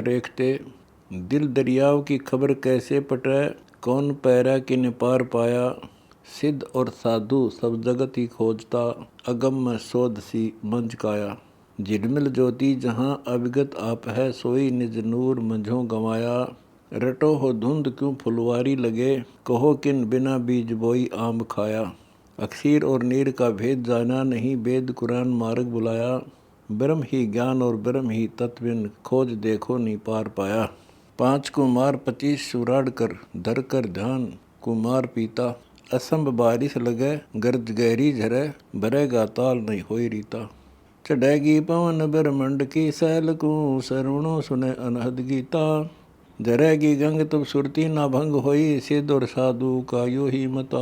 रेखते, दिल दरियाव की खबर कैसे पटै, कौन पैरा किन पार पाया। सिद्ध और साधु सब जगत ही खोजता, अगम में शोध सी मंझ काया। झिलमिल ज्योति जहाँ अविगत आप है, सोई निज नूर मंझों गंवाया। रटो हो धुंध क्यों फुलवारी लगे, कहो किन बिना बीज बोई आम खाया। अक्षीर और नीर का भेद जाना नहीं, वेद कुरान मार्ग बुलाया। ब्रह्म ही ज्ञान और ब्रह्म ही तत्विन, खोज देखो नहीं पार पाया। 5 कुमार 25 सुराड़ कर, धर कर ध्यान कुमार पीता। असंभ बारिश लगे, गर्ज गहरी झरे, भरेगा ताल नहीं होई रीता। चढ़ेगी पवन ब्रह्मंड की सैल को, श्रवणों सुने अनहद गीता। झरेगी गंग तब सुरती ना भंग होई, सिद्ध और साधु का यो ही मता।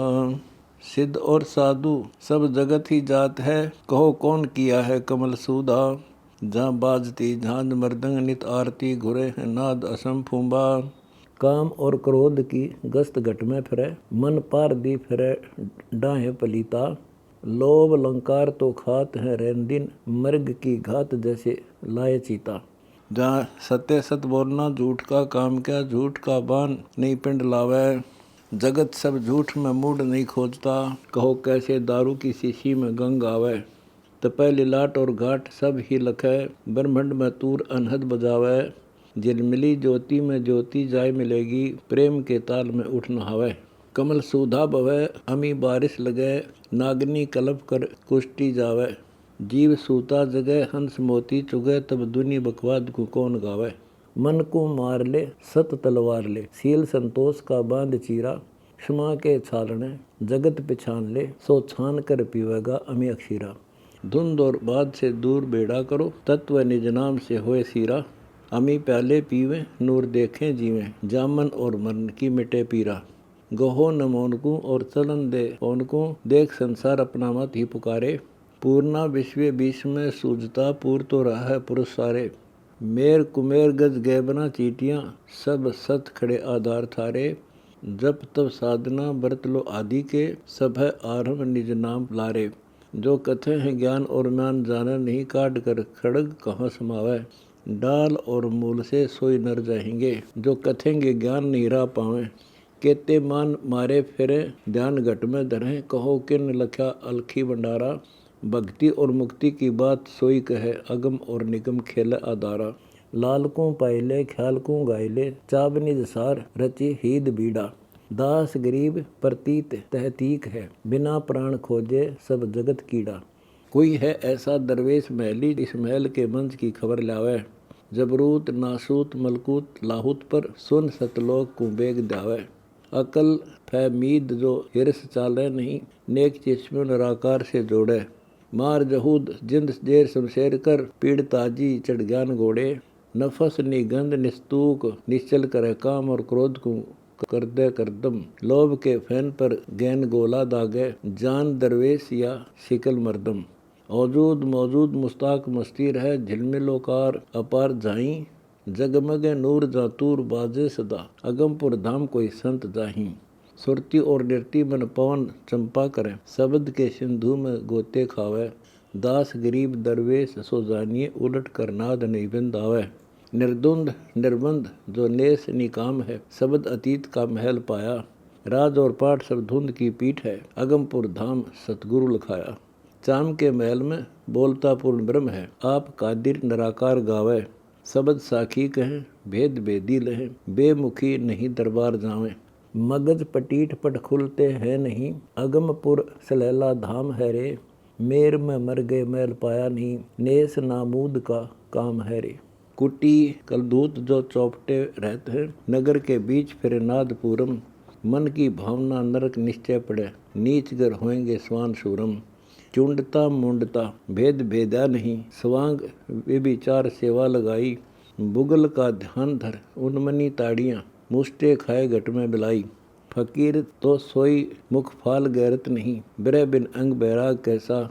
सिद्ध और साधु सब जगत ही जात है, कहो कौन किया है कमल सूदा। जहाँ बाजती झांझ मृदंग नित आरती, घुरे हैं नाद असम फूंबा। काम और क्रोध की गस्त घट में फिरे, मन पार दी फिरे डाहे पलीता। लोभ अलंकार तो खात है रैन दिन, मृग की घात जैसे लाए चीता। जहाँ सत्य सत बोलना, झूठ का काम क्या, झूठ का बान नहीं पिंड लावे। जगत सब झूठ में मूड नहीं खोजता, कहो कैसे दारू की शीशी में गंग आवे। तपय लिलाट और घाट सब ही लखै, ब्रह्मंड में तूर अनहद बजावे। झिलमिली ज्योति में ज्योति जाय मिलेगी, प्रेम के ताल में उठ नहावे। कमल सुधा बवै अमी बारिश लगे, नागनी कलप कर कुष्टी जावे। जीव सूता जगह हंस मोती चुगे, तब दुनि बकवाद को कौन गावे। मन को मार ले सत तलवार ले, सील संतोष का बांध चीरा। क्षमा के छालने जगत पिछान ले, सो छान कर पीवेगा अमी अक्षीरा। धुंध और बाद से दूर बेड़ा करो, तत्व निज नाम से होए सीरा। अमी प्याले पीवे नूर देखें जीवें, जामन और मरण की मिटे पीरा। गहो न मोन को और चलन दे पौन को, देख संसार अपना मत ही पुकारे। पूर्णा विश्व बीच में सूझता, पूर तो रहा है पुरुष सारे। मेर कुमेर गज गैबना चीटियाँ, सब सत खड़े आधार थारे। जब तब साधना व्रत लो आदि के, सब है आरंभ निज नाम लारे। जो कथे हैं ज्ञान और मान जाने नहीं, काट कर खड़ग कहाँ समावे। डाल और मूल से सोई नर जाएंगे, जो कथेंगे ज्ञान नहीं रह पावे। केते मान मारे फिरे ध्यान घट में धरें, कहो किन लख्या अलखी भंडारा। भक्ति और मुक्ति की बात सोई कहे, अगम और निगम खेल आधारा। लाल को पायले ख्याल को गायले, चाब निज सार रची हीद बीड़ा। दास गरीब प्रतीत तहतीक है, बिना प्राण खोजे सब जगत कीड़ा। कोई है ऐसा दरवेश महली, इस महल के मंच की खबर लावे। जबरूत नासूत मलकूत लाहुत पर, सुन सतलोक को बेग दावे। अकल फहमीद जो हिरस चाले नहीं, नेक चिश्म निराकार से जोड़े। मार जहूद जिंद जेर शमशेर कर, पीड़ ताजी चढ़ ज्ञान घोड़े। नफस निगंध निस्तूक निश्चल करे, काम और क्रोध को कर दे करदम। लोभ के फैन पर गैन गोला दागे, जान दरवेश या शिकल मर्दम। औजूद मौजूद मुस्ताक मस्ती रहे, झिलमिलोकार अपार जाई। जगमगे नूर जातूर बाजे सदा, अगमपुर धाम कोई संत जाही। सुरती और नृत्य मन पवन चंपा करें, शब्द के सिंधु में गोते खावे। दास गरीब दरवेश सो जानिए, उलट कर नाद नहीं बिंद आवे। निर्द्वंद निर्बंध जो नेस निकाम है, शब्द अतीत का महल पाया। राज और पाठ सब धुंध की पीठ है, अगमपुर धाम सतगुरु लखाया। चाम के महल में बोलता पूर्ण ब्रह्म है, आप कादिर निराकार गावे। शब्द साखी कहें भेद भेदी लहें, बेमुखी नहीं दरबार जावें। मगज पटीठ पट खुलते हैं नहीं, अगमपुर सलैला धाम है रे। मेर में मर गए मैल पाया नहीं, नेस नामूद का काम है रे। कुटी कलदूत जो चौपटे रहते हैं, नगर के बीच फिर नादपुरम। मन की भावना नरक निश्चय पड़े, नीच गर होएंगे स्वान शूरम। चुंडता मुंडता भेद भेदा नहीं, स्वांग विचार सेवा लगाई। बुगल का ध्यान धर उन्मनी ताड़ियाँ, मुष्टे खाए घट में बिलाई। फकीर तो सोई मुख फाल गैरत नहीं, बिरह बिन अंग बैराग कैसा।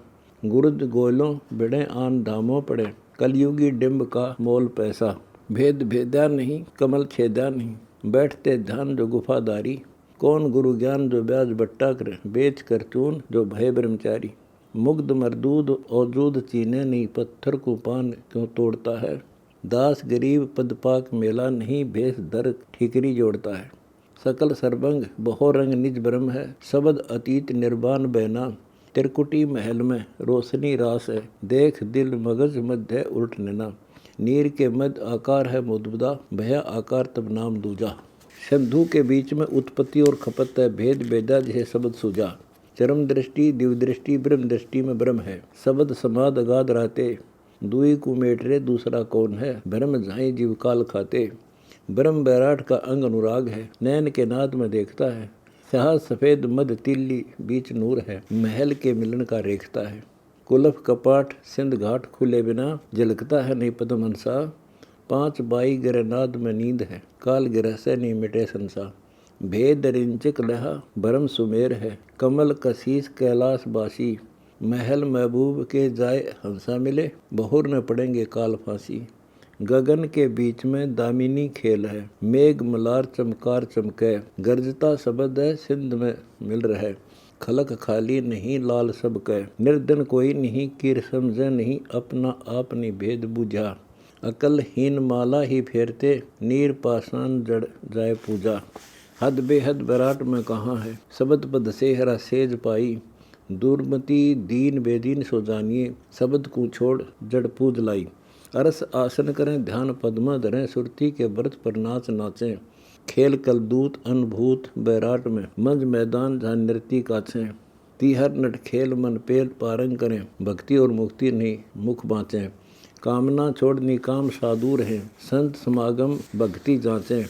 गुरुद गोलों बिड़े आन धामों पड़े, कलयुगी डिम्ब का मोल पैसा। भेद भेदा नहीं कमल छेदा नहीं, बैठते ध्यान जो गुफादारी। कौन गुरु ज्ञान जो ब्याज बट्टा करे, बेच कर चून जो भय ब्रह्मचारी। मुग्ध मरदूद औजूद चीने नहीं, पत्थर को पान क्यों तोड़ता है। दास गरीब पद पाक मेला नहीं, भेष दर ठीकरी जोड़ता है। सकल सरबंग बहु रंग निज ब्रह्म है, शब्द अतीत निर्वाण बैना। त्रिकुटी महल में रोशनी रास है, देख दिल मगज मध्य उल्ट नैना। नीर के मध्य आकार है मुद्दा, भया आकार तब नाम दूजा। सिंधु के बीच में उत्पत्ति और खपत है, भेद बेदा जिसे शब्द सूझा। चरम दृष्टि दिव्य दृष्टि ब्रह्म दृष्टि में ब्रह्म है, शब्द समाद अगाध रहते। दुई को मेट रे दूसरा कौन है, ब्रह्म झाई जीव काल खाते। ब्रह्म बैराट का अंग अनुराग है, नैन के नाद में देखता है। शाह सफेद मद तिल्ली बीच नूर है, महल के मिलन का रेखता है। कुलफ कपाट सिंध घाट खुले बिना, झलकता है नहीं पद्म हंसा। पांच बाई गिरनाद में नींद है, काल गिरह से नहीं मिटे संसा। भेद रिंचक लहा भरम सुमेर है, कमल कशीस कैलाश बासी। महल महबूब के जाए हंसा मिले, बहुर न पड़ेंगे काल फांसी। गगन के बीच में दामिनी खेल है, मेघ मलार चमकार चमके। गरजता शब्द है सिंध में मिल रहे, खलक खाली नहीं लाल सब कह। निर्धन कोई नहीं कीर समझे नहीं, अपना आप नहीं भेद बुझा। अकल हीन माला ही फेरते, नीर पाषाण जड़ जाए पूजा। हद बेहद विराट में कहाँ है, शब्द पद से हरा सेज पाई। दुर्मति दीन बेदीन सो जानिए, शब्द को छोड़ जड़ पूज लाई। अरस आसन करें ध्यान पद्मा धरें, सुरती के व्रत पर नाच नाचें। खेल कलदूत अनुभूत बैराट में, मंज मैदान जहाँ नृत्य काछें। तीहर नट खेल मन पेल पारंग करें, भक्ति और मुक्ति नहीं मुख बाँचें। कामना छोड़ निकाम साधु रहें, संत समागम भक्ति जाँचें।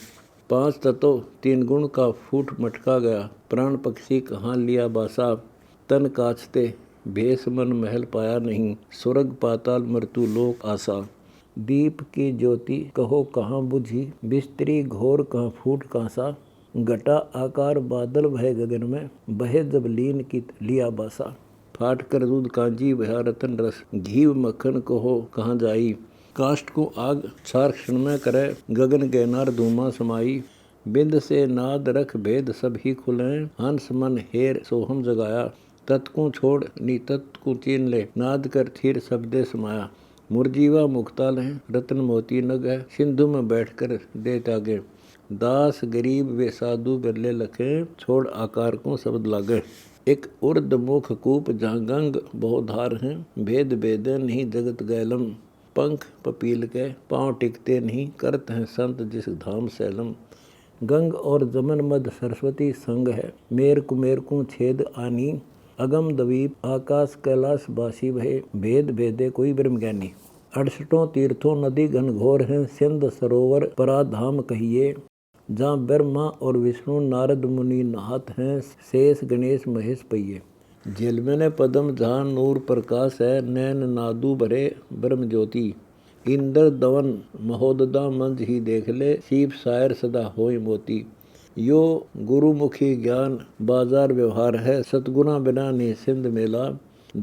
पांच तत्व तीन गुण का फूट मटका गया, प्राण पक्षी कहाँ लिया बासा। तन काछते भेष मन महल पाया नहीं, स्वर्ग पाताल मृत्यु लोक आशा। दीप की ज्योति कहो कहाँ बुझी, बिस्तरी घोर कहाँ फूट कांसा। घटा आकार बादल भय गगन में, बहे जब लीन की लिया बासा। फाट कर दूध कांजी भया रतन रस, घी मक्खन कहो कहाँ जाई। काष्ठ को आग क्षार क्षण में करे, गगन गैनार धूमा समाई। बिंद से नाद रख भेद सब ही खुले, हंस मन हेर सोहम जगाया। तत्को छोड़ नी तत्को चीन ले, नाद कर थीर शब्दे समाया। मुरजीवा मुक्ताल है रतन मोती नग है, सिंधु में बैठकर दे त्यागे। दास गरीब वे साधु बिरले लखे, छोड़ आकार को शब्द लागे। एक उर्द मुख कूप जहाँ गंग बहुधार हैं, भेद भेदे नहीं जगत गैलम। पंख पपील के पाँव टिकते नहीं, करत हैं संत जिस धाम सैलम। गंग और जमन मद सरस्वती संग है, मेर कुमेर को छेद आनी। अगम द्वीप आकाश कैलाश बासी भये, भेद भेदे कोई ब्रह्म ज्ञानी। 68 तीर्थों नदी घनघोर हैं, सिंध सरोवर पराधाम कहिए। जहाँ ब्रह्मा और विष्णु नारद मुनि नहात हैं, शेष गणेश महेश पहिए। झिलमिल पदम जहाँ नूर प्रकाश है, नैन नादू भरे ब्रह्म ज्योति। इंद्र दवन महोददा मंज ही देख ले, शिव शायर सदा होय मोती। यो गुरुमुखी ज्ञान बाजार व्यवहार है, सतगुना बिना नहीं सिंध मेला।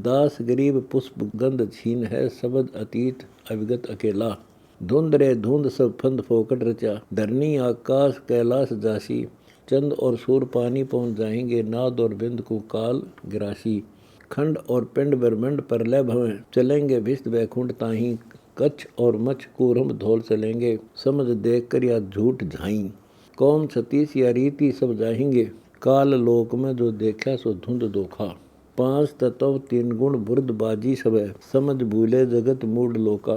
दास गरीब पुष्प गंध छीन है, शब्द अतीत अविगत अकेला। धुंध रे धुंध सब फंद फोकट रचा, धरनी आकाश कैलाश जासी। चंद और सूर पानी पहुँच जाएंगे, नाद और बिंद को काल गिरासी। खंड और पिंड ब्रह्मंड परलय भवें, चलेंगे भिष्ट वैकुंठ ताहीं। कच्छ और मच्छ कूरम धोल चलेंगे, समझ देख कर या झूठ झाई। कौम छतीस या रीति सब जाएंगे, काल लोक में जो देखा सो धुंध दोखा। पांच तत्व तीन गुण बुर्द बाजी सब है, समझ भूले जगत मूड लोका।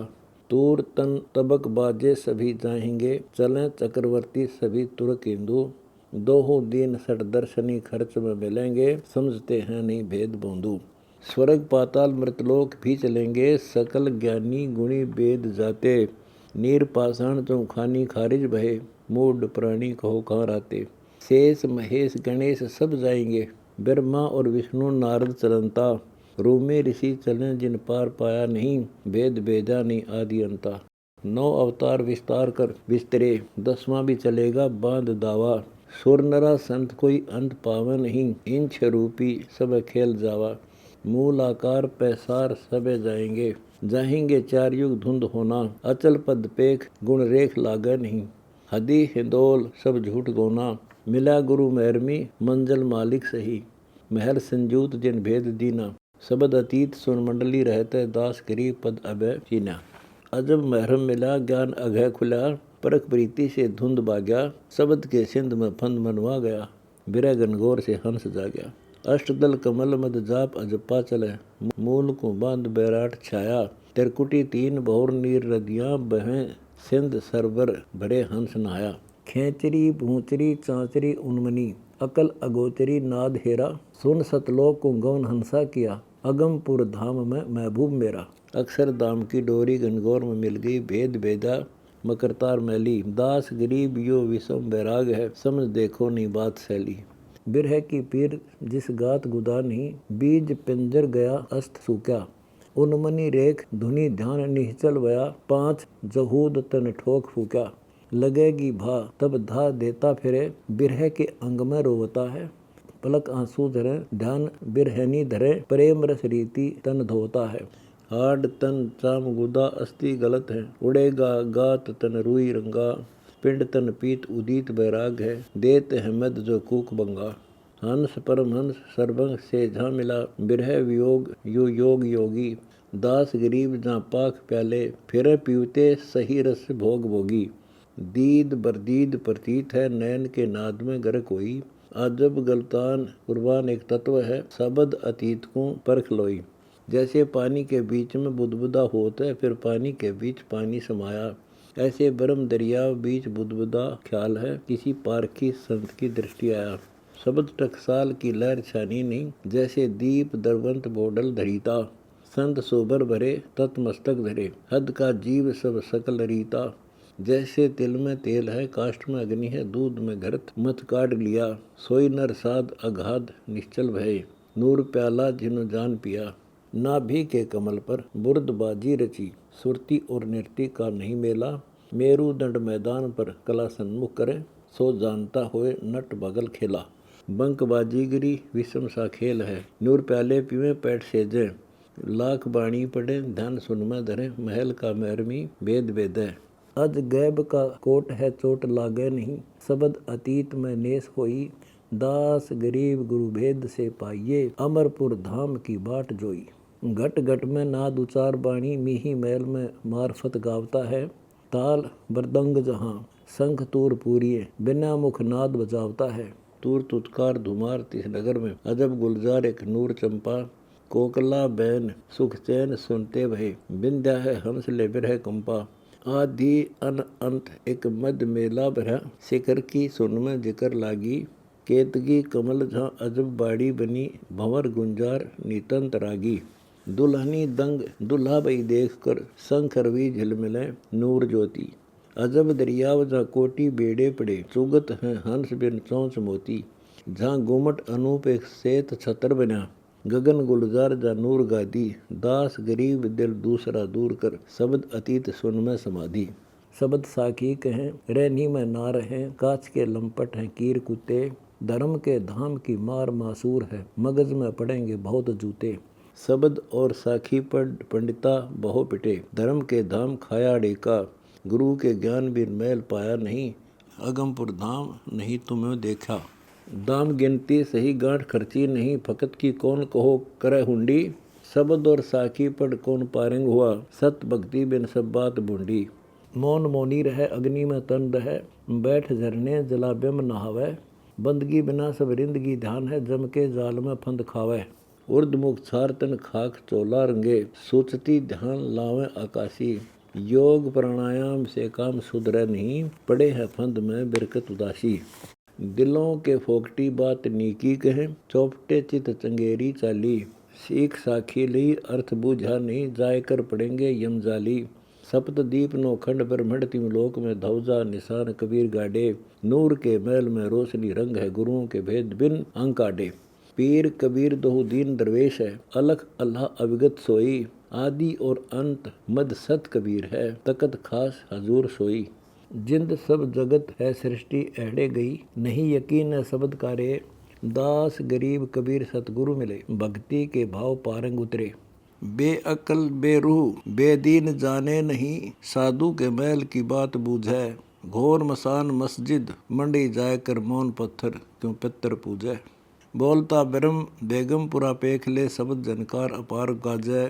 तूर तन तबक बाजे सभी जाएंगे, चलें चक्रवर्ती सभी तुर्क हिंदू। दोहों दीन सठ दर्शनी खर्च में मिलेंगे, समझते हैं नहीं भेद बोंदू। स्वर्ग पाताल मृतलोक भी चलेंगे, सकल ज्ञानी गुणी वेद जाते। नीर पाषाण चौखानी खारिज भये, मूड प्राणी कहो कहाँ रहते। शेष महेश गणेश सब जाएंगे, ब्रह्मा और विष्णु नारद चलंता। रूमे ऋषि चलें जिन पार पाया नहीं, भेद भेदा नहीं आदि अंता। 9 अवतार विस्तार कर विस्तरे, 10वां भी चलेगा बांध दावा। सुर नरा संत कोई अंत पावे नहीं, इंच रूपी सब खेल जावा। मूल आकार पैसार सबे जाएंगे, जाएंगे 4 युग धुंध होना। अचल पद पेख गुण रेख लागे नहीं, हदी हिंदोल सब झूठ गोना। मिला गुरु महरमी मंजल मालिक सही, महल संजूत जिन भेद दीना। शब्द अतीत सुन मंडली रहते, दास गरीब पद अभय चीना। अजब महरम मिला ज्ञान अघय खुला, परख प्रीति से धुंध भाग्या, शब्द के सिंध में फंद मनवा गया, बिरह घनघोर से हंस जाग्या। अष्टदल कमल मद जाप अजपा चले, मूल को बांध बैराट छाया, त्रिकुटी तीन बहुर नीर नदियाँ बहें, सिंध सरबर भरे हंस नहाया। खेचरी भूचरी चांचरी उन्मनी, अकल अगोचरी नाद हेरा, सुन सतलोक को गौन हंसा किया, अगमपुर धाम में महबूब मेरा। अक्षरधाम की डोरी घनघोर में मिल गई, भेद भेदा मकरतार मैली, दास गरीब यो विषम बैराग है, समझ देखो नहीं बात सैली। बिरह की पीर जिस गात गुदानी, बीज पिंजर गया अस्त सूक्या, उन्मनी रेख धुनी ध्यान निश्चल वया, पांच जहूद तन ठोक फूक्या। लगेगी भा तब धा देता फिरे, बिरह के अंग में रोवता है, पलक आंसू धरे ध्यान बिरहनी धरे, प्रेम रस रीति तन धोता है। हाड तन चाम गुदा अस्थि गलत है, उड़ेगा गात तन रुई रंगा, पिंड तन पीत उदित बैराग है, देत है मद जो कूक बंगा। हंस परमहंस सर्वंग से जहाँ मिला, बिरह वियोग यो योग योगी, दास गरीब जहाँ पाख प्याले, फिर पीवते सही रस भोग भोगी। दीद बरदीद प्रतीत है नैन के नाद में गर कोई, अजब गलतान कुर्बान एक तत्व है, शब्द अतीत को परख लोई। जैसे पानी के बीच में बुदबुदा होता है, फिर पानी के बीच पानी समाया, ऐसे ब्रह्म दरिया बीच बुदबुदा ख्याल है, किसी पारखी संत की दृष्टि आया। शब्द टकसाल की लहर छानी नहीं, जैसे दीप दरवंत बोडल धरीता, संत सोबर भरे तत्मस्तक धरे, हद का जीव सब सकल रीता। जैसे तिल में तेल है, काष्ठ में अग्नि है, दूध में घृत मत काट लिया, सोई नर साध अगाध निश्चल भय, नूर प्याला जिन्हों जान पिया। नाभि के कमल पर बुर्दबाजी रची, सुरती और नृत्य का नहीं मेला, मेरू दंड मैदान पर कला सन्मुख करे, सो जानता होए नट बगल खेला। बंक बाजीगिरी विषम सा खेल है, नूर प्याले पीवे पैठ सेजे, लाख बाणी पढ़े ध्यान सुनमे धरे, महल का महरमी भेद भेदे। अज गैब का कोट है चोट लागे नहीं, शब्द अतीत में नेस होई, दास गरीब गुरु भेद से पाइये, अमरपुर धाम की बाट जोई। घट घट में नाद उचार बाणी, मीही मैल में मार्फत गावता है, ताल बरदंग जहाँ शंख तूर पूरिये, बिना मुख नाद बजावता है। तूर तुतकार धुमार तिस नगर में, अजब गुलजार एक नूर चंपा, कोकला बैन सुख चैन सुनते भय, बिंध्या है हंस ले बिरह कंपा। आदि अन अंत एक मद मेला भरा, शिखर की सुन में जिकर लागी, केतगी कमल जहाँ अजब बाड़ी बनी, भंवर गुंजार नितंत रागी। दुल्हनी दंग दुल्हा बई देख कर, शंख रवि झिलमिले नूर ज्योति, अजब दरियाव जहाँ कोटि बेड़े पड़े, चुगत हैं हंस बिन चौंच मोती, जहाँ गुमट अनूप एक सेत छतर बना, गगन गुलजार जा नूर गादी, दास गरीब दिल दूसरा दूर कर, शब्द अतीत सुन में समाधि। शब्द साखी कहें रहनी में ना रहें, कांच के लंपट हैं कीर कुत्ते, धर्म के धाम की मार मासूर है, मगज में पड़ेंगे बहुत जूते। शब्द और साखी पर पंडिता बहु पिटे, धर्म के धाम खाया डेका, गुरु के ज्ञान बिन मैल पाया नहीं, अगमपुर धाम नहीं तुम्हें देखा। दाम गिनती सही गांठ खर्ची नहीं, फकत की कौन कहो करे हुंडी, शब्द और साखी पढ़ कौन पारंग हुआ, सत भक्ति बिन सब बात बूंडी। मौन मौनी रहे अग्नि में तन रहे, बैठ झरने जला बिम नहावे, बंदगी बिना सब रिंदगी ध्यान है, जम के जाल में फंद खावे। उर्द मुख छार तन खाक चोला रंगे, सोचती ध्यान लावे आकाशी, योग प्राणायाम से काम सुधरे नहीं, पड़े है फंद में बिरकत उदासी। दिलों के फोकटी बात नीकी कहें, चौपटे चित चंगेरी चाली, सीख साखी ली अर्थ बूझा नहीं, जाय कर पड़ेंगे यमजाली। सप्तदीप नौखंड ब्रह्मंड तिमलोक में, धौजा निशान कबीर गाडे, नूर के महल में रोशनी रंग है, गुरुओं के भेद बिन अंक आडे। पीर कबीर दोहु दीन दरवेश है, अलख अल्लाह अविगत सोई, आदि और अंत मद सत कबीर है, तकत खास हजूर सोई। जिंद सब जगत है सृष्टि एहड़े गई, नहीं यकीन है शब्द कारे, दास गरीब कबीर सतगुरु मिले, भक्ति के भाव पारंग उतरे। बेअकल बेरूह बेदीन जाने नहीं, साधु के महल की बात बूझे, घोर मसान मस्जिद मंडी जाय कर मौन पत्थर क्यों पितर पूजे। बोलता ब्रह्म बेगमपुरा पेख ले, शब्द जनकार अपार गाजै,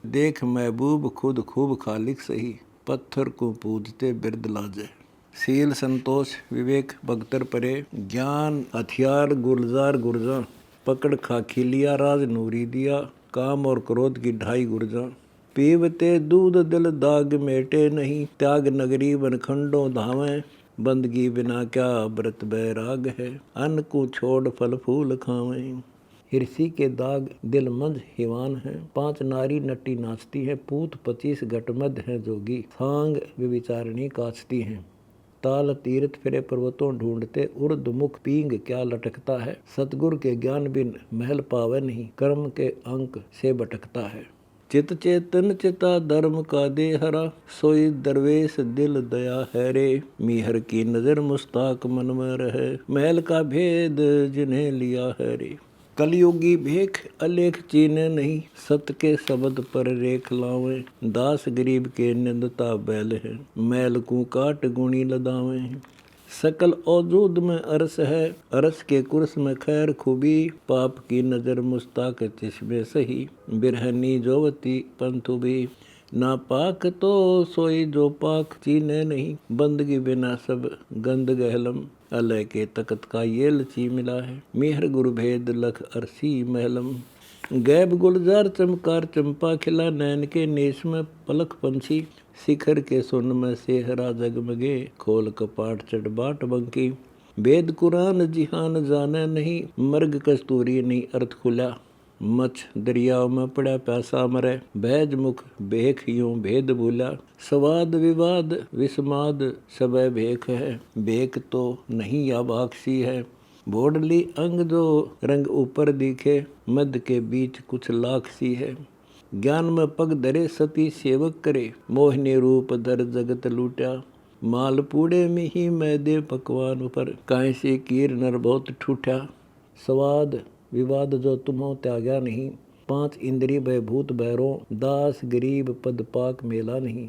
देख महबूब खुद खूब खालिक सही, पत्थर को पूजते बिरद लाजे। सील संतोष विवेक भगतर परे, ज्ञान हथियार गुलजार गुर्जा, पकड़ खाखी लिया राज नूरी दिया, काम और क्रोध की ढाई गुर्जा। पीवते दूध दिल दाग मेटे नहीं, त्याग नगरी वनखंडों धावें, बंदगी बिना क्या व्रत बैराग है, अन्न को छोड़ फल फूल खावें। हिरसी के दाग दिल मंद हिवान है, 5 नारी नटी नाचती है, पूत 25 घटमद है जोगी, सांग विचारणी काचती हैं। ताल तीर्थ फिरे पर्वतों ढूंढते, उर्द मुख पींग क्या लटकता है, सतगुर के ज्ञान बिन महल पावे नहीं, कर्म के अंक से भटकता है। चित चेतन चिता धर्म का दे हरा, सोई दरवेश दिल दया है रे, मीहर की नजर मुस्ताक मन में रहे, महल का भेद जिन्हें लिया है रे। कलयुगी भेख अलेख चीने नहीं, सत के शब्द पर रेख लावे, दास गरीब के निंदता बैल है, मैल को काट गुणी लदावे। सकल औजूद में अरस है, अरस के कुर्स में खैर खूबी, पाप की नजर मुस्ताक चिश्मे सही, बिरहनी जोवती पंथु भी, ना पाक तो सोई जो पाक चीने नहीं, बंदगी बिना सब गंद गहलम, अलय के तकत का ये लची मिला है, मेहर गुरु भेद लख अरसी महलम। गैब गुलजार चमकार चंपा खिला, नैन के नेश में पलक पंछी, शिखर के सुन में सेहरा जगमगे, खोल कपाट चढ़ बाट बंकी। वेद कुरान जिहान जाने नहीं, मर्ग कस्तूरी नहीं अर्थ खुला, मछ दरियाव में पड़ा प्यासा मरे, बैज मुख भेख यूं भेद भूला, स्वाद विवाद विस्माद सबे भेख है, भेख तो नहीं या बाक्सी है, भोडली अंग जो रंग ऊपर दिखे, मध्य के बीच कुछ लाख सी है। ज्ञान में पग धरे सती सेवक करे, मोहिनी रूप धर जगत लूटा, मालपूड़े में ही मैदे पकवान पर, काहे से कीर नर बहुत ठूठा। स्वाद विवाद जो तुम्हों त्यागा नहीं, 5 इंद्रिय भय भूत बैरों, दास गरीब पद पाक मेला नहीं,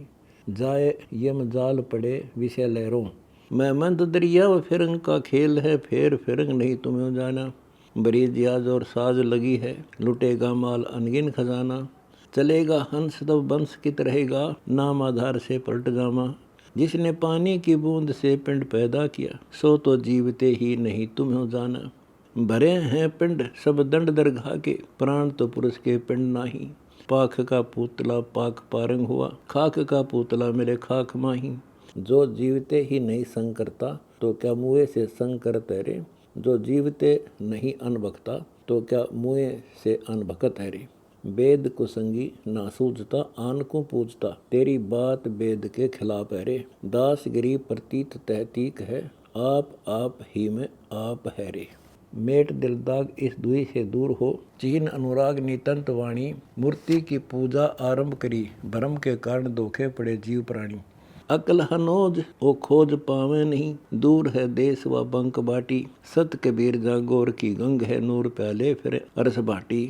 जाए यम जाल पड़े विषय लहरों। मैं मंद दरिया व फिरंग का खेल है, फेर फिरंग नहीं तुम्हें जाना, बड़ी जियाज और साज लगी है, लुटेगा माल अनगिन खजाना, चलेगा हंस तब वंश कित रहेगा, नाम आधार से पलट जामा। जिसने पानी की बूंद से पिंड पैदा किया, सो तो जीवते ही नहीं तुम्हें जाना, भरे हैं पिंड सब दंड दरगाह के, प्राण तो पुरुष के पिंड नाही, पाख का पुतला पाक पारंग हुआ, खाक का पुतला मेरे खाक माही। जो जीवते ही नहीं संग करता, तो क्या मुँह से संग करते रे, जो जीवते नहीं अनभक्ता, तो क्या मुँह से अनभकत है रे। वेद को संगी ना सूझता, आन को पूजता, तेरी बात वेद के खिलाफ है रे, दास गरीब प्रतीत तहतीक है, आप ही में आप है रे। मेट दिल दाग इस दुई से दूर हो, चीन अनुराग नितंत वाणी, मूर्ति की पूजा आरंभ करी, भ्रम के कारण धोखे पड़े जीव प्राणी। अकल हनोज ओ खोज पावे नहीं, दूर है देश व बंक बाटी, सत कबीर जागोर की गंग है, नूर प्याले फिर अरस बाटी।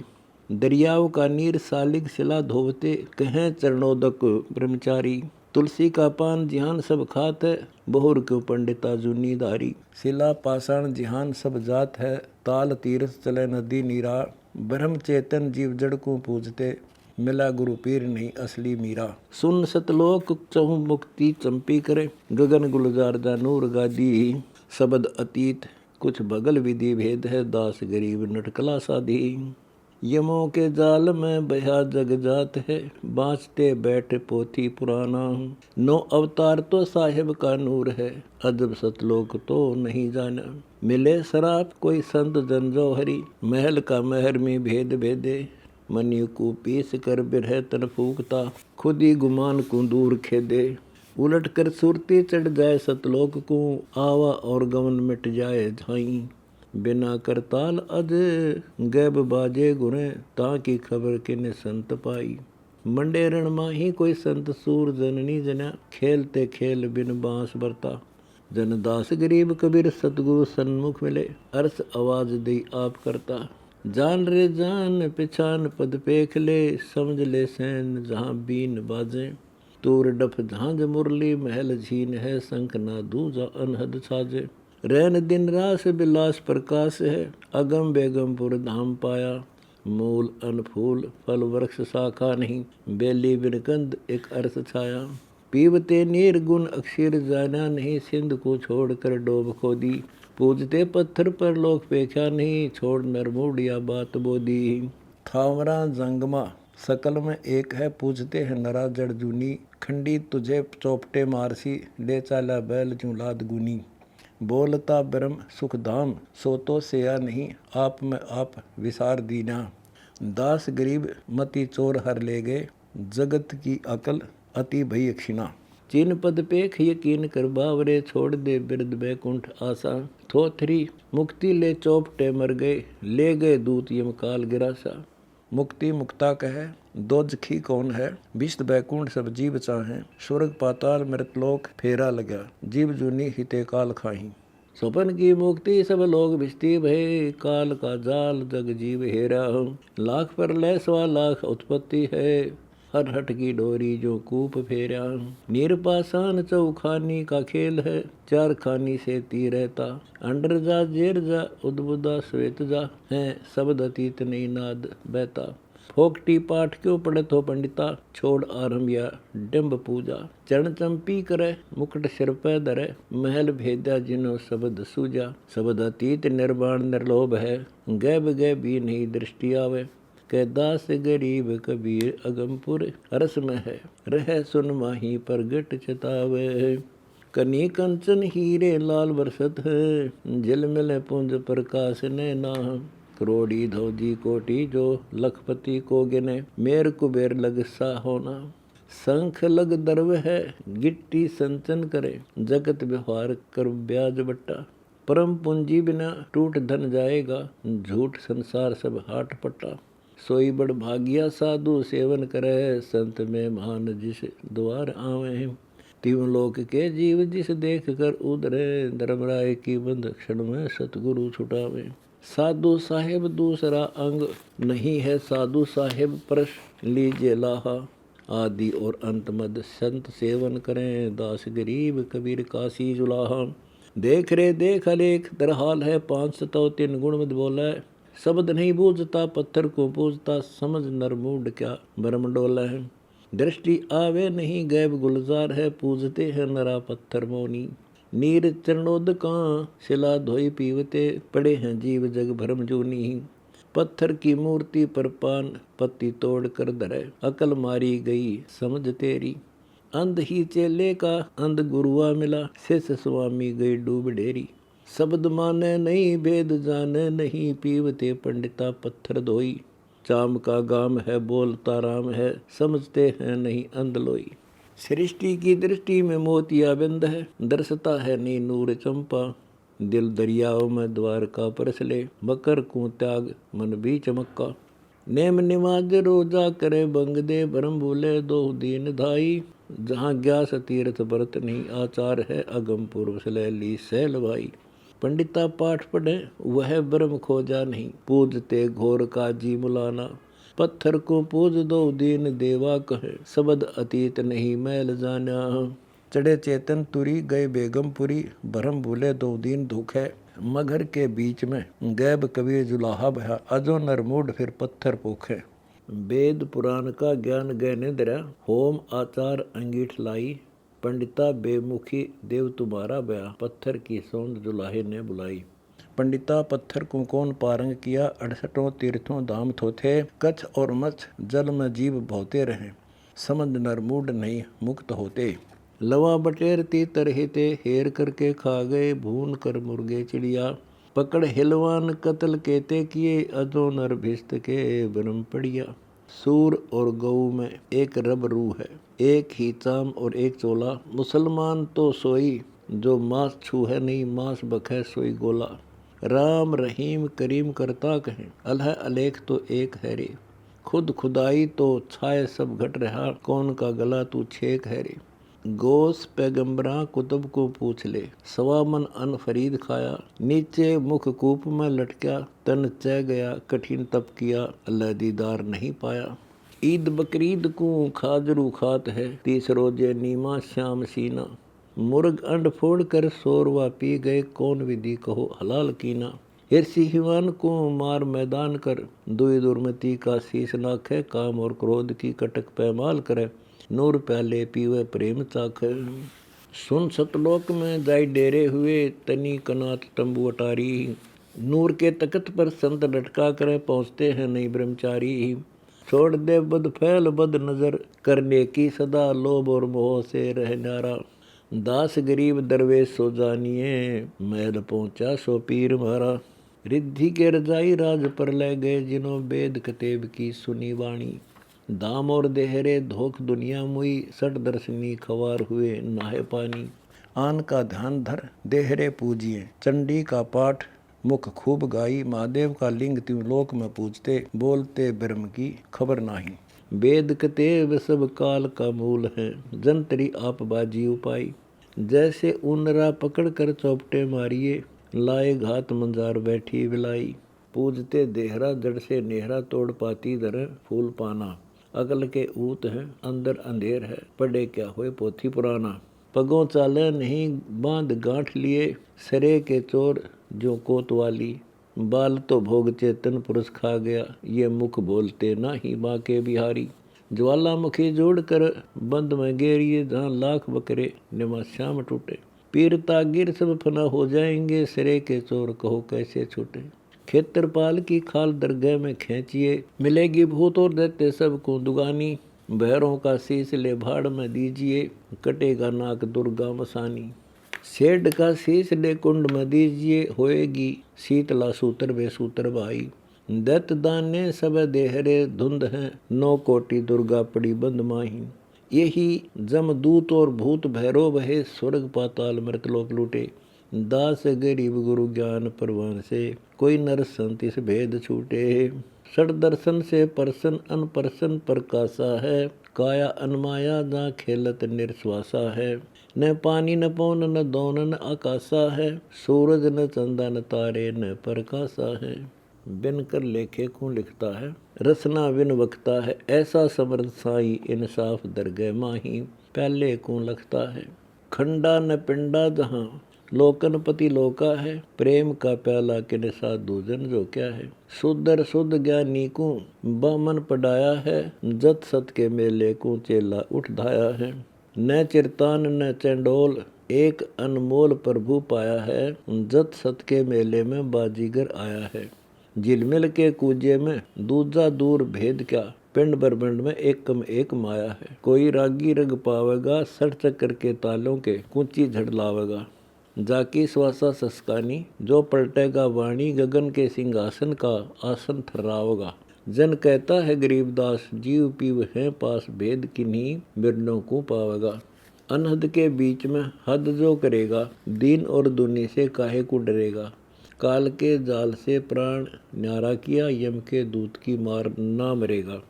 दरियाव का नीर सालिग सिला धोवते, कहें चरणोदक ब्रह्मचारी, तुलसी का पान जिहान सब खात है, बहुर क्यों पंडिता जुनी धारी। शिला पाषाण जिहान सब जात है, ताल तीर्थ चले नदी नीरा, ब्रह्म चेतन जीव जड़ को पूजते, मिला गुरु पीर नहीं असली मीरा। सुन सतलोक चहु मुक्ति चंपी करे, गगन गुलजार दा नूर गादी, शब्द अतीत कुछ बगल विधि भेद है, दास गरीब नटकला साधी। यमों के जाल में बहा जग जात है, बाँचते बैठे पोथी पुराना, 9 अवतार तो साहिब का नूर है, अजब सतलोक तो नहीं जाना। मिले शराब कोई संत जन जो हरी, महल का महर में भेद भेदे, मनु को पीस कर बिरह तन फूकता, खुद ही गुमान को दूर खेदे। उलट कर सुरती चढ़ जाए सतलोक को, आवा और गवन मिट जाए झाई, बिना करताल अज गैब बाजे गुणे, ताकि खबर किन संत पाई। मंडे रण माही कोई संत सूर जननी जना, खेलते खेल बिन बांस बरता, जनदास गरीब कबीर सतगुरु सन्मुख मिले, अरस आवाज दई आप करता। जान रे जान पिछान पद पेख ले, समझ ले सैन जहाँ बीन बाजे, तूर डफ झांझ मुरली महल झीन है, शंख ना दूजा अनहद छाजे। रैन दिन रास बिलास प्रकाश है, अगम बेगमपुर धाम पाया, मूल अनफूल फल वृक्ष शाखा नहीं, बेली बिनकंद एक अर्थ छाया। पीवते निर्गुण अक्षर जाना नहीं, सिंध को छोड़कर डोब खोदी। पूजते पत्थर पर लोक पेख्या नहीं, छोड़ नरमूढ़िया बात बोदी। थावरा जंगमा सकल में एक है, पूजते हैं नरा जड़ जूनी। खंडी तुझे चौपटे मारसी, ले चाला बैल जू लाद गुनी। बोलता ब्रह्म सुखधाम, सोतो सेया नहीं, आप में आप विसार दीना। दास गरीब मति चोर हर ले गए, जगत की अकल अति भई क्षिणा। चिन पद पेख यकीन कर बावरे, छोड़ दे बिरद बैकुंठ आशा। थोथरी मुक्ति ले चौपटे मर गए, ले गए दूत यम काल गिरासा। मुक्ति मुक्ता कहे, दोजखी कौन है, विष्ट बैकुंठ सब जीव चाहें। स्वर्ग पाताल मृतलोक फेरा लगा, जीव जूनी हिते काल खाही। स्वपन की मुक्ति सब लोग भिष्टि भय, काल का जाल जग जीव हेरा। लाख पर लय सवा लाख उत्पत्ति है, हर हट की डोरी जो कूप फेरा। निरपासान चौखानी का खेल है, चार खानी से ती रहता। अंडर जा जेर जा उद्बुदा श्वेत जा, है शब्द अतीत नहीं नाद बहता। फोकटी पाठ क्यों पढ़त हो पंडिता, छोड़ आरंभ या डिम्ब पूजा। चरण चंपी करे मुकुट सिर पे धरे, महल भेद्या जिनो शब्द सूजा। शब्द अतीत निर्वाण निर्लोभ है, गैब गैबी नहीं दृष्टि आवे। के दास गरीब कबीर अगमपुर, रस में है रह सुन माही प्रगट चितावे। कनी कंचन हीरे लाल बरसत है, झिलमिल पुंज प्रकाश नैना। करोड़ी धौजी कोटि जो लखपति को गिने, मेर कुबेर लग सा होना। शंख लग दर्व है गिट्टी संचन करे, जगत व्यवहार कर ब्याज बट्टा। परम पूंजी बिना टूट धन जाएगा, झूठ संसार सब हाट पट्टा। सोई बड़ भागिया साधु सेवन करे, संत में महान जिस द्वार आवे। तीन लोक के जीव जिस देख कर उधरे, धर्मराय की बंद क्षण में सतगुरु छुटावे। साधु साहेब दूसरा अंग नहीं है, साधु साहेब परस लीजिए लाहा। आदि और अंत मद संत सेवन करें, दास गरीब कबीर काशी जुलाहा। देख रे देख अलेख दरहाल है, 503 गुण मत बोला। शब्द नहीं बूझता पत्थर को पूजता, समझ नरमूड क्या भरम डोला है। दृष्टि आवे नहीं गैब गुलजार है, पूजते हैं नरा पत्थर मोनी। नीर चरणोद का शिला धोई पीवते, पड़े हैं जीव जग भरम जूनी। पत्थर की मूर्ति पर पान पत्ती तोड़ कर धरे, अकल मारी गई समझ तेरी। अंध ही चेले का अंध गुरुआ मिला, शिष्य स्वामी गई डूब डेरी। शब्द माने नहीं भेद जाने नहीं, पीवते पंडिता पत्थर धोई। चाम का गाम है बोलता राम है, समझते हैं नहीं अंध लोई। सृष्टि की दृष्टि में मोतिया बिंद है, दर्शता है नी नूर चंपा। दिल दरियाओं में द्वार का परसले, मकर को त्याग मन भी चमक्का। नेम निमाज रोजा करे बंग दे, ब्रह्म भूले दो दीन धाई। जहाँ ग्यास तीर्थ व्रत नहीं, आचार है अगम पूर्व सलैली सैल भाई। पंडिता पाठ पढ़े वह ब्रह्म खोजा नहीं, पूजते घोर का जी मुलाना। पत्थर को पूज दो दीन देवा कहे, शब्द अतीत नहीं मैल जाना। चढ़े चेतन तुरी गए बेगमपुरी, भरम भूले दो दीन दुख है। मगर के बीच में गैब कबीर जुलाहा बहा, अजो नरमूड फिर पत्थर पोखे। वेद पुराण का ज्ञान गए निद्रा, होम आचार अंगीठ लाई। पंडिता बेमुखी देव तुम्हारा बया, पत्थर की सौंद जुलाहे ने बुलाई। पंडिता पत्थर को कौन पारंग किया, 68 तीर्थों धाम थोथे। कच्छ और मच्छ जल में जीव भौते रहे, समझ नरमूड नहीं मुक्त होते। लवा बटेरती तरहते, हेर करके खा गए भून कर मुर्गे चिड़िया। पकड़ हिलवान कत्ल केते किए, अजो नर भिस्त के ब्रह्म पड़िया। सूर और गऊ में एक रब रूह है, एक ही चाम और एक चोला। मुसलमान तो सोई जो मांस छूहे नहीं, मांस बखे सोई गोला। राम रहीम करीम करता कहें, अल्लाह अलेख तो एक है रे। खुद खुदाई तो छाए सब घट रहा, कौन का गला तू छेक है रे। गोस पैगंबरा कुतुब को पूछ ले, सवा मन अन फरीद खाया। नीचे मुख कूप में लटका, तन चह गया कठिन तप किया, अल्लाह दीदार नहीं पाया। ईद बकरीद को खाजरू खात है, 30 रोजे नीमा श्याम सीना। मुर्ग अंड फोड़ कर सोरवा पी गए, कौन विधि कहो हलाल कीना। हिरसी हिवान को मार मैदान कर, दुई दुर्मति का शीश नाखे। काम और क्रोध की कटक पैमाल करे, नूर प्याले पीवे प्रेम चाख। सुन सतलोक में जाई डेरे हुए, तनी कनात तंबू अटारी। नूर के तख्त पर संत लटका कर पहुँचते हैं नहीं ब्रह्मचारी। छोड़ दे बद फैल बद नजर, करने की सदा लोभ और मोह से रह नारा। दास गरीब दरवेश सो जानिए, महल पहुँचा सो पीर मारा। रिद्धि के रजाई राज पर ले गए, जिन्हों वेद कतेब की सुनी वाणी। दाम और देहरे धोख दुनिया मुई, सट दर्शनी खवार हुए नाहे पानी। आन का ध्यान धर देहरे पूजिए, चंडी का पाठ मुख खूब गाई। महादेव का लिंग त्यों लोक में पूजते, बोलते ब्रह्म की खबर नाही। वेद कतेब सब काल का मूल है, जंतरी आप बाजी उपाई। जैसे ऊनरा पकड़ कर चौपटे मारिए, लाए घात मंजार बैठी विलाई। पूजते देहरा जड़ से नेहरा, तोड़ पाती दर फूल पाना। अगल के ऊत है अंदर अंधेर है, पढ़े क्या होए पोथी पुराना। पगों चाले नहीं बांध गांठ लिए, सरे के चोर जो कोतवाली। बाल तो भोग चेतन पुरुष खा गया, ये मुख बोलते ना ही माँ के बिहारी। ज्वालामुखी जोड़ कर बंद में गेरिए, जहाँ लाख बकरे निमा श्याम टूटे। पीर तागिर सब फना हो जाएंगे, सिरे के चोर कहो कैसे छूटे। खेत्रपाल की खाल दरगाह में खींचिए, मिलेगी भूत और देते सबको दुगानी। भैरों का शीश ले भाड़ में दीजिए, कटेगा नाक दुर्गा मसानी। सेठ का शीश ले कुंड में दीजिए, होएगी शीतला सूत्र वे सूत्र भाई। दत्त दाने सब देहरे धुंध हैं, 9 कोटि दुर्गा पड़ी बंद माही। यही जमदूत और भूत भैरव वहे, स्वर्ग पाताल मृतलोक लूटे। दास गरीब गुरु ज्ञान परवान से, कोई नर संत इस भेद छूटे। सड़ दर्शन से परसन अनपरसन प्रकाशा है, काया अनमाया जहाँ खेलत निर्श्वासा है। न पानी न पौन न दौन न आकाशा है, सूरज न चंदा न तारे न प्रकाशा है। बिन कर लेखे को लिखता है, रसना बिन वक्ता है। ऐसा समर्थ साई इंसाफ दरगह माही, पहले को लगता है। खंडा न पिंडा जहाँ लोकन पति लोका है, प्रेम का प्याला किन साधु जन जो क्या है। सुधर शुद्ध ज्ञानी को बामन पढ़ाया है, जत सत के मेले को चेला उठ धाया है। न चिरतान न चंडोल एक अनमोल प्रभु पाया है, जत सत के मेले में बाजीगर आया है। झिलमिल के कूजे में दूजा दूर भेद क्या, पिंड ब्रह्मंड में एक कम एक माया है। कोई रागी रग पावेगा, सठ चक्कर के तालों के कूची झड़ लावेगा। जाकी श्वासा सस्कानी जो पलटेगा वाणी, गगन के सिंहासन का आसन थर्रावगा। जन कहता है गरीबदास, जीव पीव है पास, भेद किन्हीं बिरनों को पावेगा। अनहद के बीच में हद जो करेगा, दीन और दुनी से काहे को डरेगा। काल के जाल से प्राण न्यारा किया, यम के दूत की मार ना मरेगा।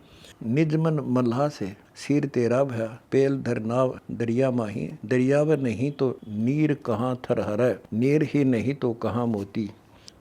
निज मन मल्हा से सिर तेरा भया, पेल धर नाव दरिया माही। दरियाव नहीं तो नीर कहाँ थर हरै, नीर ही नहीं तो कहाँ मोती।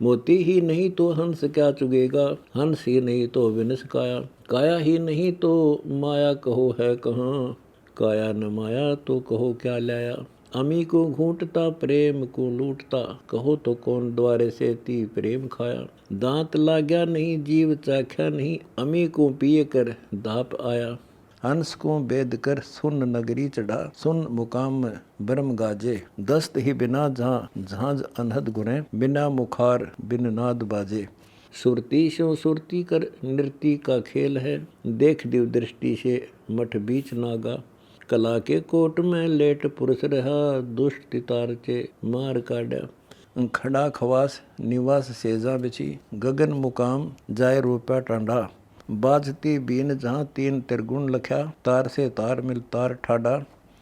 मोती ही नहीं तो हंस क्या चुगेगा, हंस ही नहीं तो विनस काया। काया ही नहीं तो माया कहो है कहाँ, काया न माया तो कहो क्या लाया। अमी को घूंटता प्रेम को लूटता, कहो तो कौन द्वारे से ती प्रेम खाया। दांत लाग्या नहीं जीव चाख्या नहीं, अमी को पिए कर धाप आया। हंस को बेद कर सुन नगरी चढ़ा, सुन मुकाम ब्रह्म गाजे। दस्त ही बिना जहाँ झांझ अनहद गुणे, बिना मुखार बिन नाद बाजे। सुरती शो सुरती कर नृत्य का खेल है, देख दिव दृष्टि से मठ बीच नागा। कला के कोट में लेट पुरुष रहा, दुष्ट तितार चे मार काढ़ा। खड़ा खवास निवास सेजा बिछी, गगन मुकाम जाय रूपा टांडा। बाजती बीन जहाँ 3 त्रिगुण लख्या, तार से तार मिल तार ठाडा।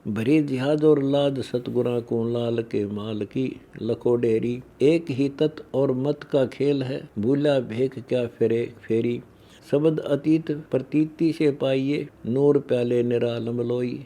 भरी जिहाज और लाद सतगुरा को, लाल के माल की लखो डेरी। एक ही तत् और मत का खेल है, भूला भेख क्या फेरे फेरी। शब्द अतीत प्रतीति से पाइए, नूर प्याले निरालम लोई।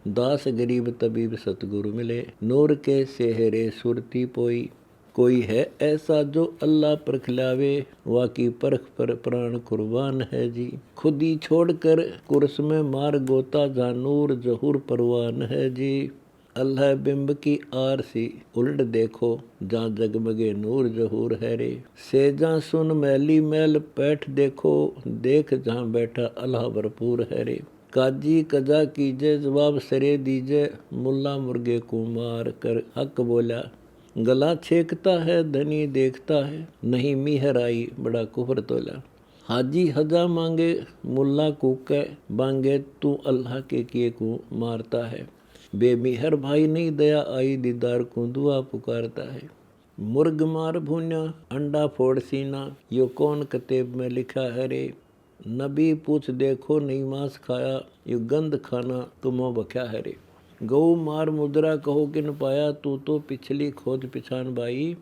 दास गरीब तबीब सतगुरु मिले, नूर के सेहरे सुरती पोई। कोई है ऐसा जो अल्लाह परख लावे, वाकी परख पर प्राण कुर्बान है जी। खुद ही छोड़कर कुर्स में मार गोता, जहाँ नूर जहूर परवान है जी। अल्लाह बिंब की आरसी उल्ट देखो, जहाँ जगमगे नूर जहूर है रे। सेजा सुन मैली मैल पैठ देखो, देख जहाँ बैठा अल्लाह भरपूर है रे। काजी कजा कीजे जवाब सरे दीजे, मुल्ला मुर्गे को मार कर हक बोला। गला छेकता है धनी देखता है, नहीं मीहर आई बड़ा कुफर तोला। हाजी हजा मांगे मुल्ला कूके, बांगे तू अल्लाह के किए को मारता है। बेमिहर भाई नहीं दया आई दीदार को दुआ पुकारता है। मुर्ग मार भून्या अंडा फोड़ सीना, यो कौन कतेब में लिखा है रे। नबी पूछ देखो नहीं मांस खाया, यो गंद खाना तुमो बख्या है रे। गऊ मार मुद्रा कहो किन पाया, तू तो पिछली खोज पिछान बाई।